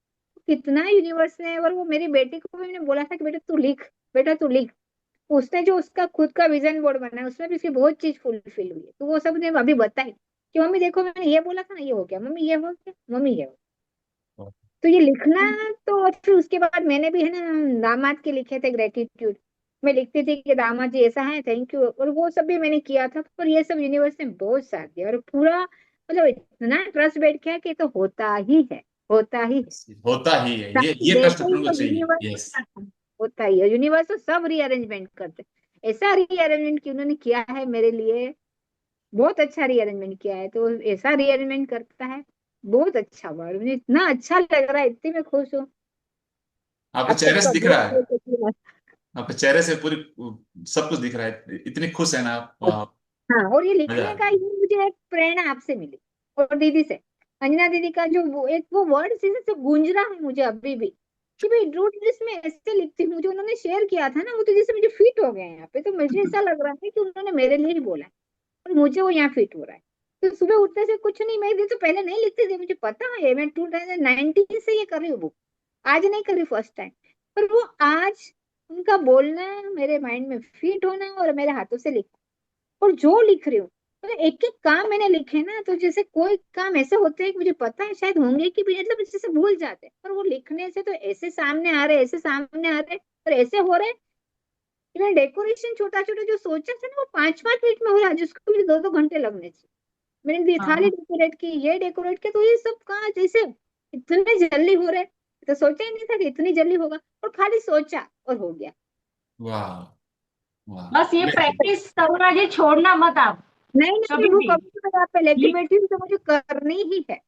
कितना यूनिवर्स ने, और वो मेरी बेटी को भी मैंने बोला था कि बेटा तू लिख, बेटा तू लिख। उसने जो उसका खुद का विजन बोर्ड बनाया उसमें भी उसकी बहुत चीज फुलफिल हुई है, तो वो सब ने अभी बताई कि मम्मी देखो मैंने ये बोला था ना, ये हो गया मम्मी, ये हो गया मम्मी, ये हो गया। तो ये लिखना, तो फिर उसके बाद मैंने भी है ना दामाद के लिखे थे ग्रेटिट्यूड। मैं लिखती थी कि दामाद जी ऐसा है, थैंक यू, और वो सब भी मैंने किया था। पर ये सब यूनिवर्स ने बहुत साथ दिया, और पूरा मतलब इतना ट्रस्ट बैठ गया कि ये तो होता ही है, होता ही है। होता ही है, ताकि ये ट्रस्ट जैसे ही अपने को वो चाहिए। Universe, yes. होता ही है यूनिवर्स, तो सब रीअरेंजमेंट करते हैं। ऐसा रीअरेंजमेंट कि उन्होंने किया है मेरे लिए, बहुत अच्छा रीअरेंजमेंट किया है, तो ऐसा रीअरेंजमेंट करता है। बहुत अच्छा हुआ, और मुझे इतना अच्छा लग रहा है, इतनी मैं खुश हूँ। आपके अब चेहरे से सबका दिख बहुत रहा है, बहुत शुक्रिया। आपके चेहरे से पूरी सब कुछ दिख रहा है, इतनी खुश है ना आप। वाह, हाँ, और ये मजा लिखने आ का गया। ये मुझे एक प्रेरणा आपसे मिली, और दीदी से, अंजना दीदी का जो वो एक वो वर्ड से गूंज रहा है मुझे अभी भी, कि भाई रूट लिस्ट में ऐसे लिखती हूँ। जो उन्होंने शेयर किया था ना, वो तो जैसे मुझे फिट हो गया है यहाँ पे, तो मुझे ऐसा लग रहा है कि उन्होंने मेरे लिए ही बोला है, और मुझे वो यहाँ फिट हो रहा है। तो सुबह उठने से कुछ नहीं, मैं ये तो पहले नहीं लिखती थी, मुझे पता है, मैं 2019 से ये कर रही हूँ बुक, आज नहीं कर रही फर्स्ट टाइम। पर वो आज उनका बोलना, मेरे माइंड में फिट होना, और मेरे हाथों से लिखना, और जो लिख रही हूँ, मतलब एक एक काम मैंने लिखे ना, तो जैसे कोई काम ऐसे होते हैं कि मुझे पता है शायद होंगे कि भी, मतलब जैसे भूल जाते हैं, पर वो लिखने से तो ऐसे सामने आ रहे, ऐसे सामने आ रहे, और ऐसे हो रहे कि मैं डेकोरेशन छोटा छोटा जो सोचा था ना, वो 5 5 मिनट में हो रहा है, जिसको मुझे 2 2 घंटे लगने चाहिए। मैंने थाली हाँ। डेकोरेट की, ये डेकोरेट किया, तो ये सब कहाँ जैसे इतने जल्दी हो रहे, तो सोचा ही नहीं था कि इतनी जल्दी होगा, और खाली सोचा और हो गया। वाह, वाह, बस ये ग्रेट। प्रैक्टिस करुणा जी छोड़ना मत आप, नहीं नहीं नहीं, कभी वो भी। कभी तो मैं आप पे लेके लिख बैठी हूँ, तो मुझे करनी ही है।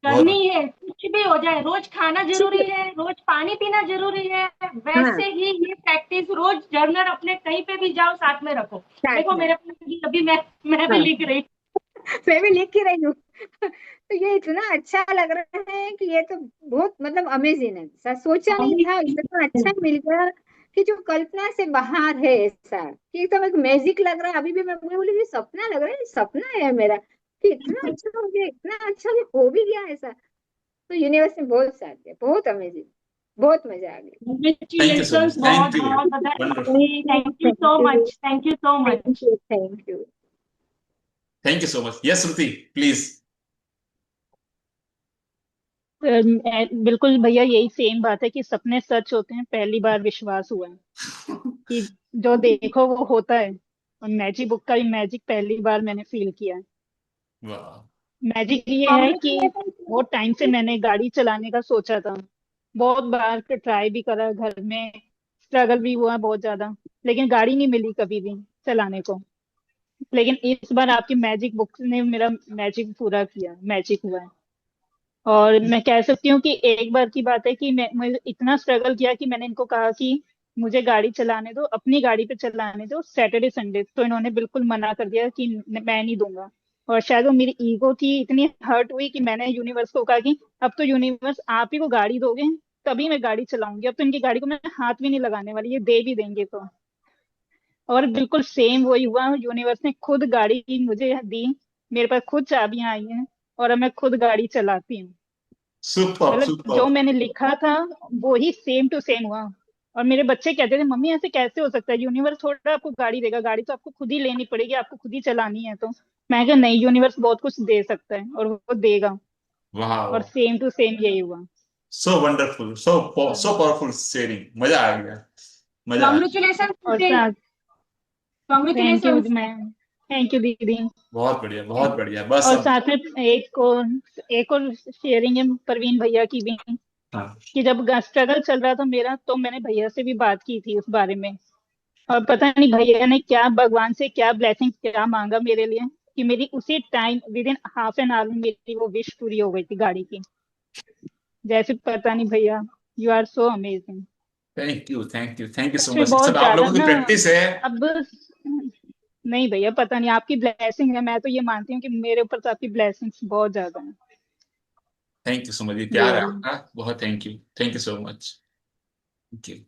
बहुत करनी है, कुछ भी हो जाए, रोज खाना जरूरी है, रोज पानी पीना जरूरी है। हाँ, वैसे ही ये प्रैक्टिस, रोज जर्नल अपने कहीं पे भी जाओ साथ में रखो। साथ देखो में। मेरे पास भी अभी मैं भी हाँ, लिख रही मैं भी लिख ही रही हूँ। तो ये इतना अच्छा लग रहा है कि ये तो बहुत मतलब अमेजिंग है, सोचा नहीं था इतना अच्छा हूँ। मिल गया, कि जो कल्पना से बाहर है ऐसा, कि एकदम एक मैजिक लग रहा है। अभी भी मैं बोली, ये सपना लग रहा है, ये सपना है मेरा, कि इतना अच्छा हो गया, इतना अच्छा कि हो भी गया ऐसा। तो यूनिवर्स ने बहुत साथ दिया, बहुत अमेजिंग, बहुत मजा आ गया। Thank you so Congratulations, much, बहुत थैंक यू। बहुत बधाई थैंक जी, you, thank you thank so you, much, thank you so thank much. You, thank you. Thank you so much. Yes Shruti, please. बिल्कुल भैया, यही सेम बात है कि सपने सच होते हैं, पहली बार विश्वास हुआ है कि जो देखो वो होता है। और मैजिक बुक का भी मैजिक पहली बार मैंने फील किया है। वाह। मैजिक ये है कि कॉन्ग्रेचुलेशन। बहुत टाइम से मैंने गाड़ी चलाने का सोचा था, बहुत बार ट्राई भी करा, घर में स्ट्रगल भी हुआ बहुत ज्यादा, लेकिन गाड़ी नहीं मिली कभी भी चलाने को। लेकिन इस बार आपकी मैजिक बुक ने मेरा मैजिक पूरा किया, मैजिक हुआ है। और मैं कह सकती हूँ कि एक बार की बात है कि मुझे इतना स्ट्रगल किया कि मैंने इनको कहा कि मुझे गाड़ी चलाने दो, अपनी गाड़ी पे चलाने दो सैटरडे संडे, तो इन्होंने बिल्कुल मना कर दिया कि मैं नहीं दूंगा। और शायद वो मेरी ईगो थी इतनी हर्ट हुई कि मैंने यूनिवर्स को कहा कि अब तो यूनिवर्स आप ही को गाड़ी दोगे तभी मैं गाड़ी चलाऊंगी, अब तो इनकी गाड़ी को मैं हाथ भी नहीं लगाने वाली, ये दे भी देंगे तो। और बिल्कुल सेम वही हुआ, यूनिवर्स ने खुद गाड़ी मुझे दी, मेरे पास खुद चाबियां आई हैं, और अब मैं खुद गाड़ी चलाती हूँ। सुपर, मतलब जो सुपर। मैंने लिखा था वो ही सेम टू सेम हुआ। और मेरे बच्चे कहते थे मम्मी ऐसे कैसे हो सकता है, यूनिवर्स थोड़ा आपको गाड़ी देगा, गाड़ी तो आपको खुद ही लेनी पड़ेगी, आपको खुद ही चलानी है। तो मैं कहा नहीं, यूनिवर्स बहुत कुछ दे सकता है और वो देगा। और वाह, सेम टू सेम यही हुआ। So wonderful, so powerful sharing, मजा आ गया, मजा आ गया। कॉन्ग्रेचुलेशन, और साथ, thank you congratulation. Ma'am, thank you दीदी। बहुत बढ़िया, बहुत बढ़िया, बस और अब। साथ में एक और शेयरिंग है परवीन भैया की भी, हाँ। कि जब स्ट्रगल चल रहा था मेरा तो मैंने भैया से भी बात की थी उस बारे में। और पता नहीं भैया ने क्या भगवान से क्या ब्लेसिंग क्या मांगा मेरे लिए, कि मेरी उसी time with in half an hour मेरी वो विश पूरी हो गई थी गाड़ी की। जैसे पता नहीं भैया, you are so amazing. Thank you, thank you, thank you so सच में मच। सब बहुत आप ज्यादा लोगों की ना। प्रैक्टिस है। अब नहीं भैया, पता नहीं आपकी ब्लेसिंग है, मैं तो ये मानती हूँ कि मेरे ऊपर तो आपकी ब्लेसिंग्स बहुत ज्यादा है। थैंक यू सो मच, ये प्यार है ये आपका, बहुत thank you, thank you so much. Okay.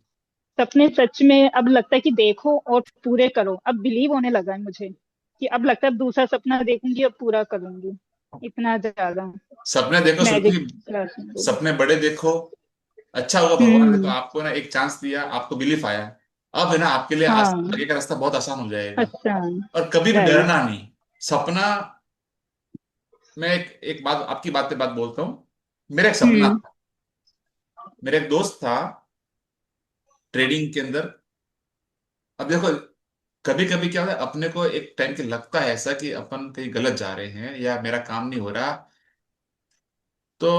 सपने सच में अब लगता है कि देखो और पूरे करो। अब बिलीव होने लगा है मुझे कि अब लगता है अब दूसरा सपना देखूंगी, अब पूरा करूंगी। इतना ज्यादा सपने देखो मैजिक श्रुति, क्लास में बोलो। सपने बड़े देखो। अच्छा होगा, भगवान ने तो हम्म। आपको ना एक चांस दिया, आपको बिलीफ आया। अब है ना आपके लिए हाँ। आगे का रास्ता बहुत आसान हो जाएगा। अच्छा। और कभी भी राइट। डरना नहीं। सपना, मैं एक बात, आपकी बात पे बात बोलता हूँ। मेरा एक सपना हम्म। था। मेरा एक दोस्त था ट्रेडिंग के अंदर। अब देखो, कभी कभी क्या होता है, अपने को एक टाइम के लगता है ऐसा कि अपन कहीं गलत जा रहे हैं या मेरा काम नहीं हो रहा। तो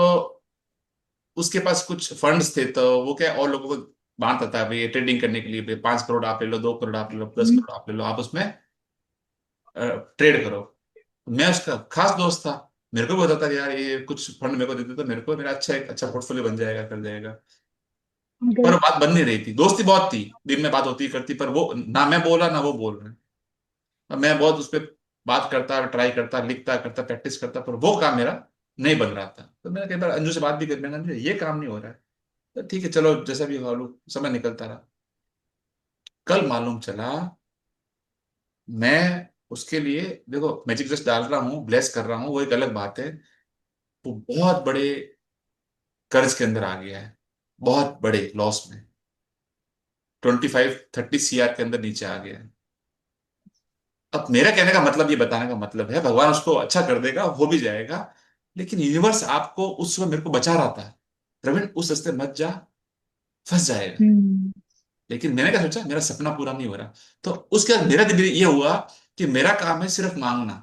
उसके पास कुछ फंड्स थे, तो वो क्या और लोगों को बांटता था, भाई ट्रेडिंग करने के लिए भाई 5 करोड़ आप ले लो, 2 करोड़ आप ले लो, दस हम्म। करोड़ आप ले लो, आप उसमें ट्रेड करो। मैं उसका खास दोस्त था। मेरे को भी बताता था कि यार ये कुछ फंड मेरे को देते तो मेरे को मेरा अच्छा एक अच्छा पोर्टफोलियो बन जाएगा, कर जाएगा। पर अगर। वो बात बन नहीं रही थी। दोस्ती बहुत थी, दिन में बात होती करती, पर वो ना मैं बोला ना वो बोल रहे। अब मैं बहुत उस पर बात करता, ट्राई करता, लिखता करता, प्रैक्टिस करता, पर वो काम मेरा नहीं बन रहा था। तो मैंने कई बार अंजू से बात भी कर, मैंने कहा, "अंजू, ये काम नहीं हो रहा है।" तो ठीक है चलो, जैसा भी हो लो, समय निकलता रहा। कल मालूम चला, मैं उसके लिए, देखो मैजिक जस्ट डाल रहा हूँ, ब्लेस कर रहा हूँ, वो एक अलग बात है। वो बहुत बड़े कर्ज के अंदर आ गया है, बहुत बड़े लॉस में, 25-30 CR के अंदर नीचे आ गया है। अब मेरा कहने का मतलब, ये बताने का मतलब है, भगवान उसको अच्छा कर देगा, हो भी जाएगा। लेकिन यूनिवर्स आपको उस समय मेरे को बचा रहा था, प्रवीण उस रास्ते मत जा, फंस जाएगा। हम्म। लेकिन मैंने क्या सोचा, मेरा सपना पूरा नहीं हो रहा। तो उसके बाद मेरा दिल ये हुआ कि मेरा काम है सिर्फ मांगना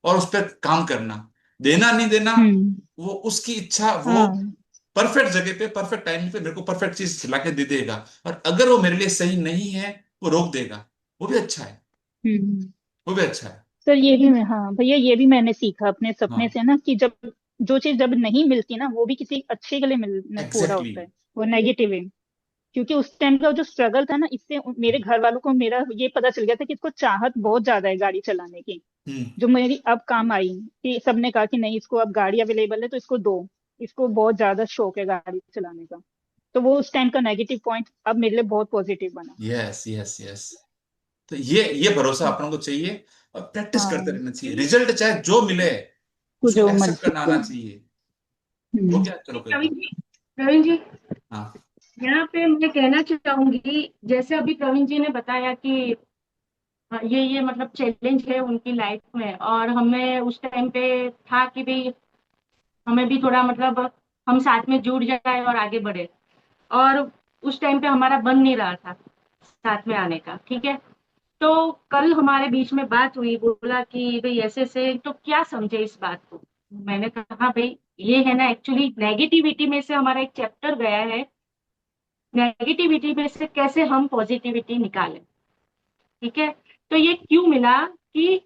और उस पर काम करना, देना नहीं देना हम्म। वो उसकी इच्छा। वो हाँ। परफेक्ट जगह पे परफेक्ट टाइम पे मेरे को परफेक्ट चीज खिला के दे देगा। और अगर वो मेरे लिए सही नहीं है, वो रोक देगा, वो भी अच्छा है, हम्म। वो भी अच्छा है। सर ये भी हाँ भैया, ये भी मैंने सीखा अपने सपने हाँ, से ना कि जब जो चीज जब नहीं मिलती ना, वो भी किसी अच्छे के लिए मिल पूरा एग्जैक्टली। होता है। वो नेगेटिव है। क्योंकि उस टाइम का जो स्ट्रगल था ना, इससे मेरे घर वालों को मेरा ये पता चल गया था कि इसको चाहत बहुत ज्यादा है गाड़ी चलाने की। हम्म। जो मेरी अब काम आई कि सबने कहा कि नहीं, इसको अब गाड़ी अवेलेबल है तो इसको दो। इसको बहुत ज्यादा शौक है गाड़ी चलाने का। तो वो उस टाइम का नेगेटिव पॉइंट अब मेरे लिए बहुत पॉजिटिव बना। Yes yes yes. तो ये भरोसा अपनों को चाहिए, और प्रैक्टिस करते हाँ। रहना चाहिए। रिजल्ट चाहे जो मिले, कुछ उसको जो एक्सेप्ट मर्जी करना हो। आना चाहिए। हो हम्म। गया, चलो कोई प्रवीण बात। जी, प्रवीण जी, हाँ। यहाँ पे मैं कहना चाहूंगी, जैसे अभी प्रवीण जी ने बताया कि ये मतलब चैलेंज है उनकी लाइफ में, और हमें उस टाइम पे था कि भाई हमें भी थोड़ा मतलब हम साथ में जुड़ जाए और आगे बढ़े। और उस टाइम पे हमारा बन नहीं रहा था साथ में आने का, ठीक है। तो कल हमारे बीच में बात हुई, बोला कि भाई ऐसे ऐसे, तो क्या समझे इस बात को। मैंने कहा भाई ये है ना, एक्चुअली नेगेटिविटी में से हमारा एक चैप्टर गया है, नेगेटिविटी में से कैसे हम पॉजिटिविटी निकालें, ठीक है। तो ये क्यों मिला कि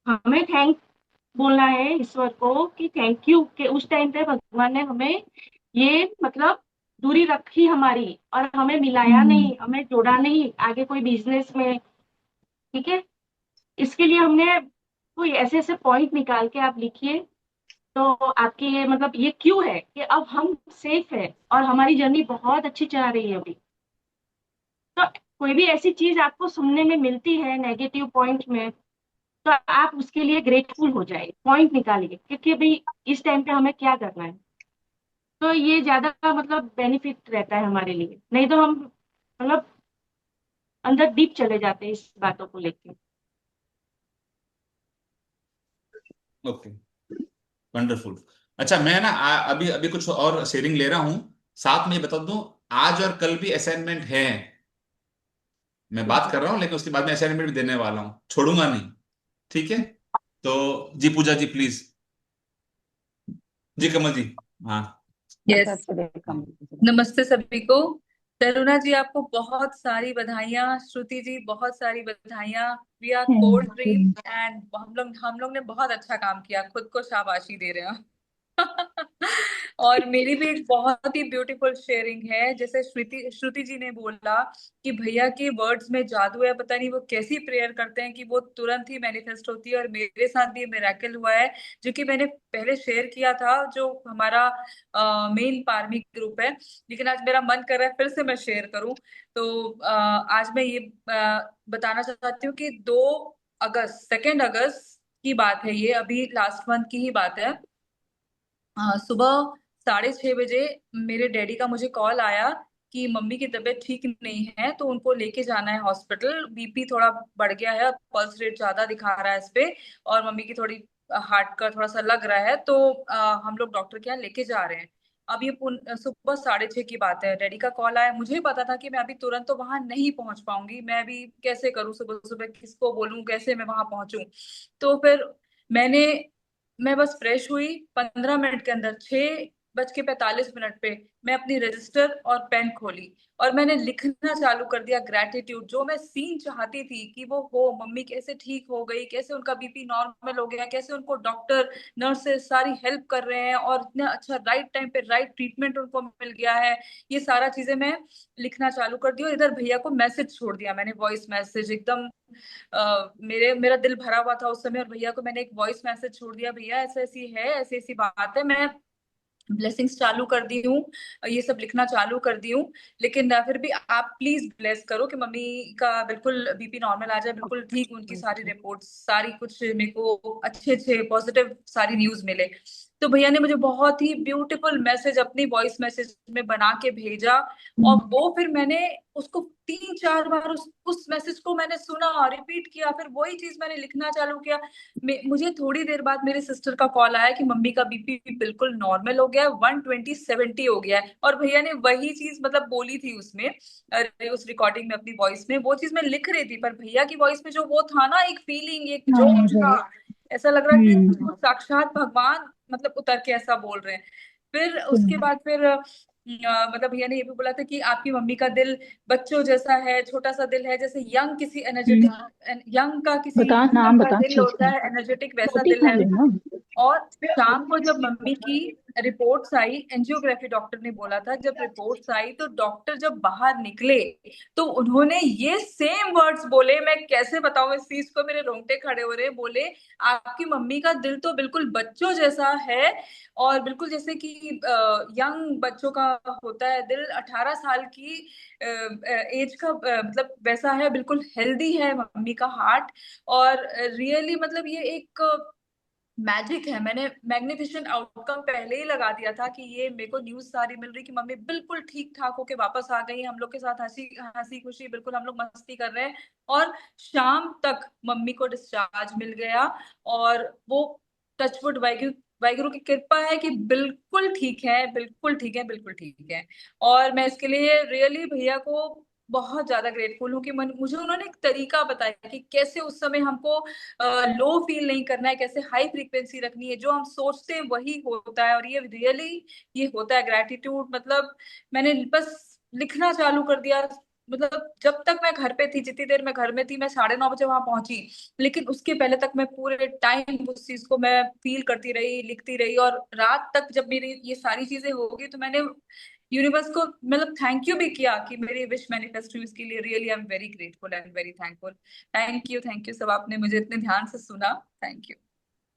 हमें थैंक बोलना है ईश्वर को कि थैंक यू कि उस टाइम पे भगवान ने हमें ये मतलब दूरी रखी हमारी, और हमें मिलाया हम्म। नहीं, हमें जोड़ा नहीं आगे कोई बिजनेस में, ठीक है। इसके लिए हमने कोई ऐसे ऐसे पॉइंट निकाल के आप लिखिए, तो आपकी ये मतलब ये क्यों है कि अब हम सेफ है और हमारी जर्नी बहुत अच्छी चल रही है अभी। तो कोई भी ऐसी चीज आपको सुनने में मिलती है नेगेटिव पॉइंट में, तो आप उसके लिए ग्रेटफुल हो जाए, पॉइंट निकालिए क्योंकि भाई इस टाइम पे हमें क्या करना है। तो ये ज्यादा मतलब बेनिफिट रहता है हमारे लिए, नहीं तो हम मतलब अंदर डीप चले जाते हैं इस बातों को लेके। Okay, wonderful. अच्छा, मैं ना अभी अभी कुछ और शेयरिंग ले रहा हूँ। साथ में ये बता दूं, आज और कल भी असाइनमेंट है। मैं ठीक बात है। कर रहा हूँ, लेकिन उसके बाद में असाइनमेंट भी देने वाला हूँ, छोड़ूंगा नहीं। ठीक है। तो जी पूजा जी प्लीज। जी कमल जी। हाँ। यस। नमस्ते सभी को। करुणा जी आपको बहुत सारी बधाइयाँ, श्रुति जी बहुत सारी बधाइयाँ। We are cold thank dream you. And हम लोग ने बहुत अच्छा काम किया, खुद को शाबाशी दे रहे हैं। और मेरी भी एक बहुत ही ब्यूटीफुल शेयरिंग है। जैसे श्रुति श्रुति जी ने बोला कि भैया के वर्ड्स में जादू है, पता नहीं वो कैसी प्रेयर करते हैं कि वो तुरंत ही मैनिफेस्ट होती है। और मेरे साथ भी मिरेकल हुआ है, जो कि मैंने पहले शेयर किया था, जो हमारा मेन पारमी ग्रुप है। लेकिन आज मेरा मन कर रहा है फिर से मैं शेयर करूं। तो आज मैं ये बताना चाहती हूँ कि 2 अगस्त की बात है, ये अभी लास्ट मंथ की ही बात है। सुबह 6:30 बजे मेरे डैडी का मुझे कॉल आया कि मम्मी की तबीयत ठीक नहीं है, तो उनको लेके जाना है हॉस्पिटल। बीपी थोड़ा बढ़ गया है, पल्स रेट ज्यादा दिखा रहा है इस पे, और मम्मी की थोड़ी हार्ट का थोड़ा सा लग रहा है। तो हम लोग डॉक्टर के यहाँ लेके जा रहे हैं। अब ये सुबह 6:30 की बात है, डैडी का कॉल आया। मुझे पता था कि मैं अभी तुरंत तो वहां नहीं पहुंच पाऊंगी, मैं अभी कैसे करूँ, सुबह सुबह किसको बोलूं, कैसे मैं वहां पहुंचूं। तो फिर मैंने मैं बस फ्रेश हुई, 15 मिनट के अंदर 6:45 पे मैं अपनी रजिस्टर और पेन खोली और मैंने लिखना चालू कर दिया ग्रैटिट्यूड। जो मैं सीन चाहती थी कि वो हो, मम्मी कैसे ठीक हो गई, कैसे उनका बीपी नॉर्मल हो गया, कैसे उनको डॉक्टर नर्सेस सारी हेल्प कर रहे हैं और इतना अच्छा राइट टाइम पे राइट ट्रीटमेंट उनको मिल गया है, ये सारा चीजें मैं लिखना चालू कर दी। और इधर भैया को मैसेज छोड़ दिया मैंने, वॉइस मैसेज एकदम। मेरा दिल भरा हुआ था उस समय, और भैया को मैंने एक वॉइस मैसेज छोड़ दिया, भैया ऐसे ऐसी है, ऐसी ऐसी बात है, मैं ब्लेसिंग्स चालू कर दी हूँ, ये सब लिखना चालू कर दी हूँ। लेकिन फिर भी आप प्लीज ब्लेस करो कि मम्मी का बिल्कुल बीपी नॉर्मल आ जाए, बिल्कुल ठीक, उनकी सारी रिपोर्ट्स सारी कुछ मेरे को अच्छे अच्छे पॉजिटिव सारी न्यूज मिले। तो भैया ने मुझे बहुत ही ब्यूटीफुल मैसेज अपनी वॉइस मैसेज में बना के भेजा। और वो फिर मैंने उसको 3-4 बार उस मैसेज को मैंने सुना, रिपीट किया, फिर वही चीज मैंने लिखना चालू किया। मुझे थोड़ी देर बाद मेरे सिस्टर का कॉल आया कि मम्मी का बीपी बिल्कुल नॉर्मल हो गया है, 120/70 हो गया है। और भैया ने वही चीज मतलब बोली थी उसमें, उस रिकॉर्डिंग में, अपनी वॉइस में वो चीज मैं लिख रही थी, पर भैया की वॉइस में जो वो था ना, एक फीलिंग, एक जोश था, ऐसा लग रहा कि साक्षात भगवान मतलब उतर के ऐसा बोल रहे हैं। फिर उसके बाद फिर मतलब भैया ने ये भी बोला था कि आपकी मम्मी का दिल बच्चों जैसा है, छोटा सा दिल है, जैसे यंग किसी एनर्जेटिक यंग का किसी बता, नाम का बता दिल चीज होता का। है, एनर्जेटिक वैसा रोटी दिल खा है। लेना। और शाम को जब मम्मी की रिपोर्ट्स आई, एंजियोग्राफी डॉक्टर ने बोला था, जब रिपोर्ट्स आई तो डॉक्टर जब बाहर निकले तो उन्होंने ये सेम वर्ड्स बोले, मैं कैसे बताऊं इस चीज को, मेरे रोंगटे खड़े हो रहे हैं। बोले आपकी मम्मी का दिल तो बिल्कुल बच्चों जैसा है, और बिल्कुल जैसे कि यंग बच्चों का होता है दिल, 18 साल की एज का, मतलब वैसा है, बिल्कुल हेल्दी है मम्मी का हार्ट। और रियली मतलब ये एक मैजिक है। मैंने मैग्निफिसेंट आउटकम पहले ही लगा दिया था कि ये मेरे को न्यूज सारी मिल रही कि मम्मी बिल्कुल ठीक ठाक होके वापस आ गई, हम लोग के साथ हंसी हंसी खुशी बिल्कुल हम लोग मस्ती कर रहे हैं। और शाम तक मम्मी को डिस्चार्ज मिल गया, और वो टचवुड वाहिगुरु वाहिगुरु की कृपा है कि बिल्कुल ठीक है, बिल्कुल ठीक है, बिल्कुल ठीक है। और मैं इसके लिए रियली भैया को बहुत ज्यादा ग्रेटफुल हूँ कि मुझे उन्होंने एक तरीका बताया कि कैसे उस समय हमको लो फील नहीं करना है, कैसे हाई फ्रीक्वेंसी रखनी है, जो हम सोचते हैं वही होता है। और ये रियली ये होता है ग्रैटिट्यूड। मतलब मैंने बस लिखना चालू कर दिया। मतलब जब तक मैं घर पे थी, जितनी देर मैं घर में थी, मैं 9:30 बजे वहां पहुंची, लेकिन उसके पहले तक मैं पूरे टाइम उस चीज को मैं फील करती रही, लिखती रही। और रात तक जब मेरी ये सारी चीजें हो गई तो मैंने यूनिवर्स को मतलब थैंक यू भी किया कि मेरी विश मैनिफेस्ट हुई। इसके लिए really I am very grateful and very thankful. Thank you सब, आपने मुझे इतने ध्यान से सुना। Thank you.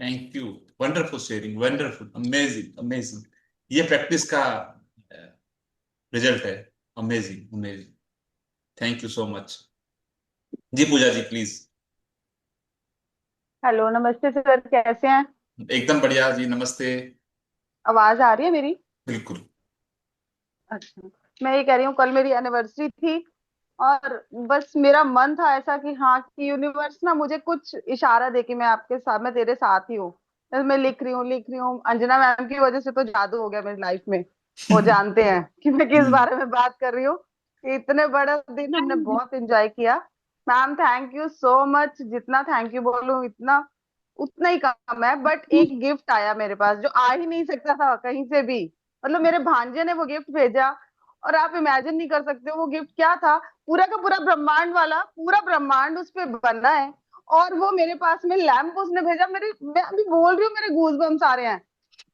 Thank you, wonderful sharing, wonderful, amazing amazing. ये प्रैक्टिस का रिजल्ट है। Amazing amazing. Thank you so much. जी पूजा जी प्लीज। हेलो, नमस्ते सर, कैसे हैं? एकदम बढ़िया जी, नमस्ते। आवाज आ रही है मेरी? बिल्कुल। अच्छा, मैं ये कह रही हूँ, कल मेरी एनिवर्सरी थी और बस मेरा मन था ऐसा कि हाँ, कि यूनिवर्स ना मुझे कुछ इशारा दे कि मैं आपके साथ, मैं तेरे साथ ही हूँ। तो मैं लिख रही हूँ। अंजना मैम की वजह से तो जादू हो गया मेरी लाइफ में। वो जानते हैं कि मैं किस हम्म। बारे में बात कर रही हूँ। इतने बड़ा दिन हमने बहुत एंजॉय किया। Ma'am, thank you so much. जितना थैंक यू बोलूं इतना उतना ही कम है। बट एक गिफ्ट आया मेरे पास जो आ ही नहीं सकता था कहीं से भी। मतलब मेरे भांजे ने वो गिफ्ट भेजा, और आप इमेजिन नहीं कर सकते वो गिफ्ट क्या था। पूरा का पूरा ब्रह्मांड वाला, पूरा ब्रह्मांड उस पे बना है। और वो मेरे पास में लैंप उसने भेजा। मैं अभी बोल रही हूँ, मेरे गूज बम्स आ रहे हैं।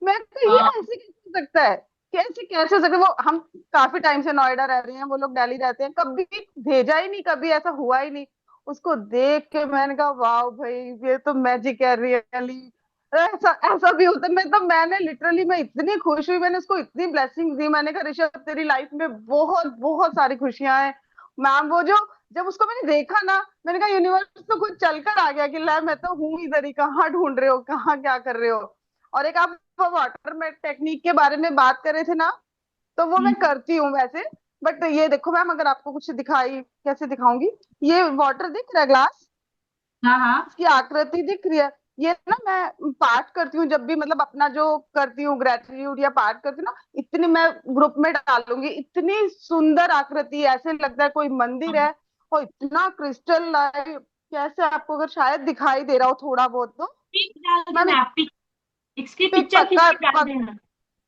मैं कहा, ये हाँ, ऐसे कैसे हो सकता है? कैसे कैसे हो सकता है? वो हम काफी टाइम से नोएडा रह रहे हैं, वो लोग दिल्ली रहते हैं, कभी भेजा ही नहीं, कभी ऐसा हुआ ही नहीं। उसको देख के मैंने कहा वाह भाई, ये तो मैजिक है रियली। ऐसा ऐसा भी होता है? मैंने लिटरली, मैं इतनी खुश हुई, मैंने उसको इतनी ब्लेसिंग दी। मैंने कहा ऋषभ तेरी लाइफ में बहुत बहुत सारी खुशियां हैं मैम। वो जो जब उसको मैंने देखा ना, मैंने कहा यूनिवर्स तो खुद चलकर आ गया कि ला मैं तो हूं इधर ही, कहाँ ढूंढ रहे हो, कहाँ क्या कर रहे हो। और एक आप वाटर में टेक्निक के बारे में बात कर रहे थे ना, तो वो मैं करती हूँ वैसे। बट ये देखो मैम, अगर आपको कुछ दिखाई, कैसे दिखाऊंगी, ये वाटर दिख रहा है ग्लास, हाँ हाँ इसकी आकृति दिख रही है। ये ना मैं पाठ करती हूँ जब भी, मतलब अपना जो करती हूँ ग्रेटिट्यूड या पाठ करती हूँ ना, इतनी मैं ग्रुप में डालूंगी, इतनी सुंदर आकृति, ऐसे लगता है कोई मंदिर है। और इतना क्रिस्टल लाइट, कैसे आपको अगर शायद दिखाई दे रहा हो थोड़ा बहुत तो। पिक डाल मैम देना, पिक, इसकी पिक पिक्चर खींच पक्का के डाल देना।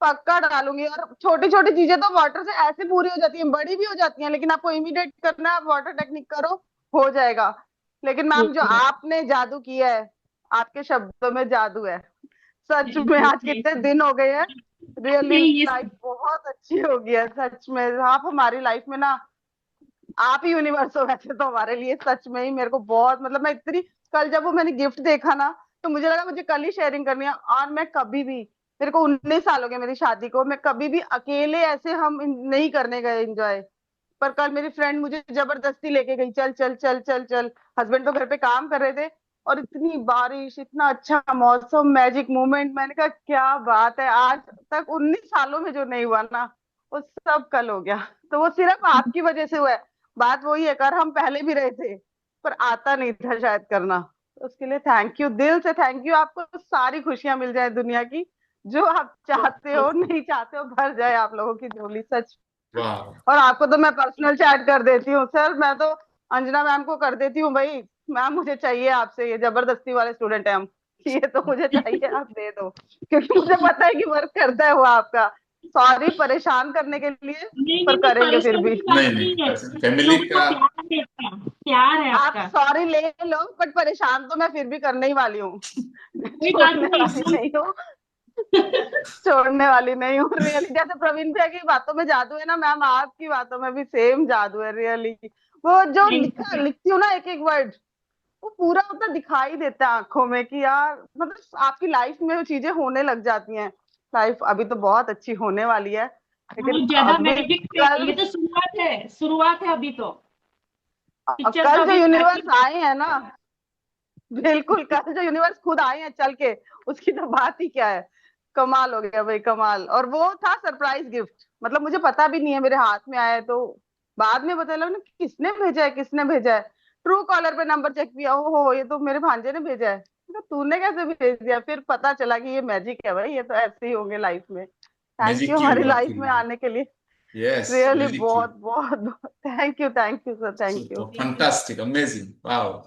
पक्का डालूंगी। और छोटी छोटी चीजें तो वाटर से ऐसे पूरी हो जाती हैं, बड़ी भी हो जाती हैं, लेकिन आपको इमिडिएट करना है, वाटर टेक्निक करो, हो जाएगा। लेकिन मैम जो आपने जादू किया है, आपके शब्दों में जादू है सच में। आज कितने दिन हो गए हैं, रियली नहीं ये लाइफ बहुत अच्छी हो गई है सच में। आप हमारी लाइफ में ना, आप ही यूनिवर्स हो वैसे तो हमारे लिए, सच में ही मेरे को बहुत, मतलब मैं इतनी, कल जब वो मैंने गिफ्ट देखा ना, तो मुझे लगा मुझे कल ही शेयरिंग करनी है। और मैं कभी भी, मेरे को 19 साल हो गए मेरी शादी को, मैं कभी भी अकेले ऐसे हम नहीं करने गए एंजॉय। पर कल मेरी फ्रेंड मुझे जबरदस्ती लेके गई, चल चल चल चल चल। हस्बैंड तो घर पे काम कर रहे थे, और इतनी बारिश, इतना अच्छा मौसम, मैजिक मोमेंट। मैंने कहा क्या बात है, आज तक 19 सालों में जो नहीं हुआ ना, वो सब कल हो गया। तो वो सिर्फ आपकी वजह से हुआ है। बात वही है, कर हम पहले भी रहे थे, पर आता नहीं था शायद करना। तो उसके लिए थैंक यू, दिल से थैंक यू। आपको सारी खुशियां मिल जाए दुनिया की, जो आप चाहते हो, नहीं चाहते हो, भर जाए आप लोगों की झोली सच। वाह। और आपको तो मैं पर्सनल चैट कर देती हूँ सर, मैं तो अंजना मैम को कर देती हूँ, भाई मैम मुझे चाहिए आपसे, ये जबरदस्ती वाले स्टूडेंट है हम, ये तो मुझे चाहिए, आप दे दो। क्योंकि मुझे पता है कि वर्क करता है वो आपका। सॉरी परेशान करने के लिए, नहीं पर नहीं नहीं, करेंगे फिर परेशान भी। की बात नहीं नहीं है, नहीं, फैमिली लोगों का। का प्यार है आपका, प्यार है आप आपका। सॉरी ले लो, बट परेशान तो मैं फिर भी करने ही वाली हूँ। कोई बात छोड़ने नहीं वाली हम नहीं हूँ, छोड़ने वाली नहीं हूँ रियली। जैसे प्रवीण भैया की बातों में जादू है ना मैम, आपकी बातों में भी सेम जादू है रियली। वो जो नहीं, लिखती हूँ ना एक एक वर्ड, वो पूरा उतना दिखाई देता है आंखों में कि यार, मतलब आपकी लाइफ में वो चीजें होने लग जाती हैं। लाइफ अभी तो बहुत अच्छी होने वाली है, लेकिन बहुत ज्यादा अभी मैजिक है, कल, ये तो शुरुआत है, शुरुआत है अभी तो, पिक्चर तो कल जो अभी यूनिवर्स स्टार्टिंग। आए हैं ना, बिल्कुल कल जो यूनिवर्स खुद आए हैं चल के, उसकी तो बात ही क्या है। कमाल हो गया भाई, कमाल। और वो था सरप्राइज गिफ्ट, मतलब मुझे पता भी नहीं है, मेरे हाथ में आया है, तो बाद में पता लगा ना किसने भेजा है, किसने भेजा है। ट्रू कॉलर पे नंबर चेक किया, ओहो ये तो मेरे भांजे ने भेजा है। मैं कहा, तूने कैसे भेज दिया? फिर पता चला कि ये मैजिक है भाई, ये तो ऐसे ही होंगे लाइफ में। थैंक मैजिक यू की हमारी लाइफ वाकई। में आने के लिए, यस, रियली मैजिक की। बहुत बहुत thank you sir, thank you. Super fantastic amazing wow.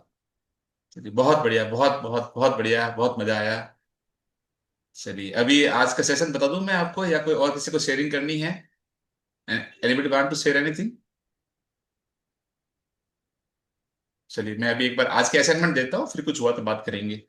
चलिए बहुत बढ़िया, बहुत बहुत बहुत बढ़िया, बहुत मजा आया। चलिए अभी आज का सेशन बता दूं मैं आपको, या कोई और किसी को शेयरिंग करनी है? Anybody want to share anything? चलिए मैं अभी एक बार आज के असाइनमेंट देता हूँ, फिर कुछ हुआ तो बात करेंगे।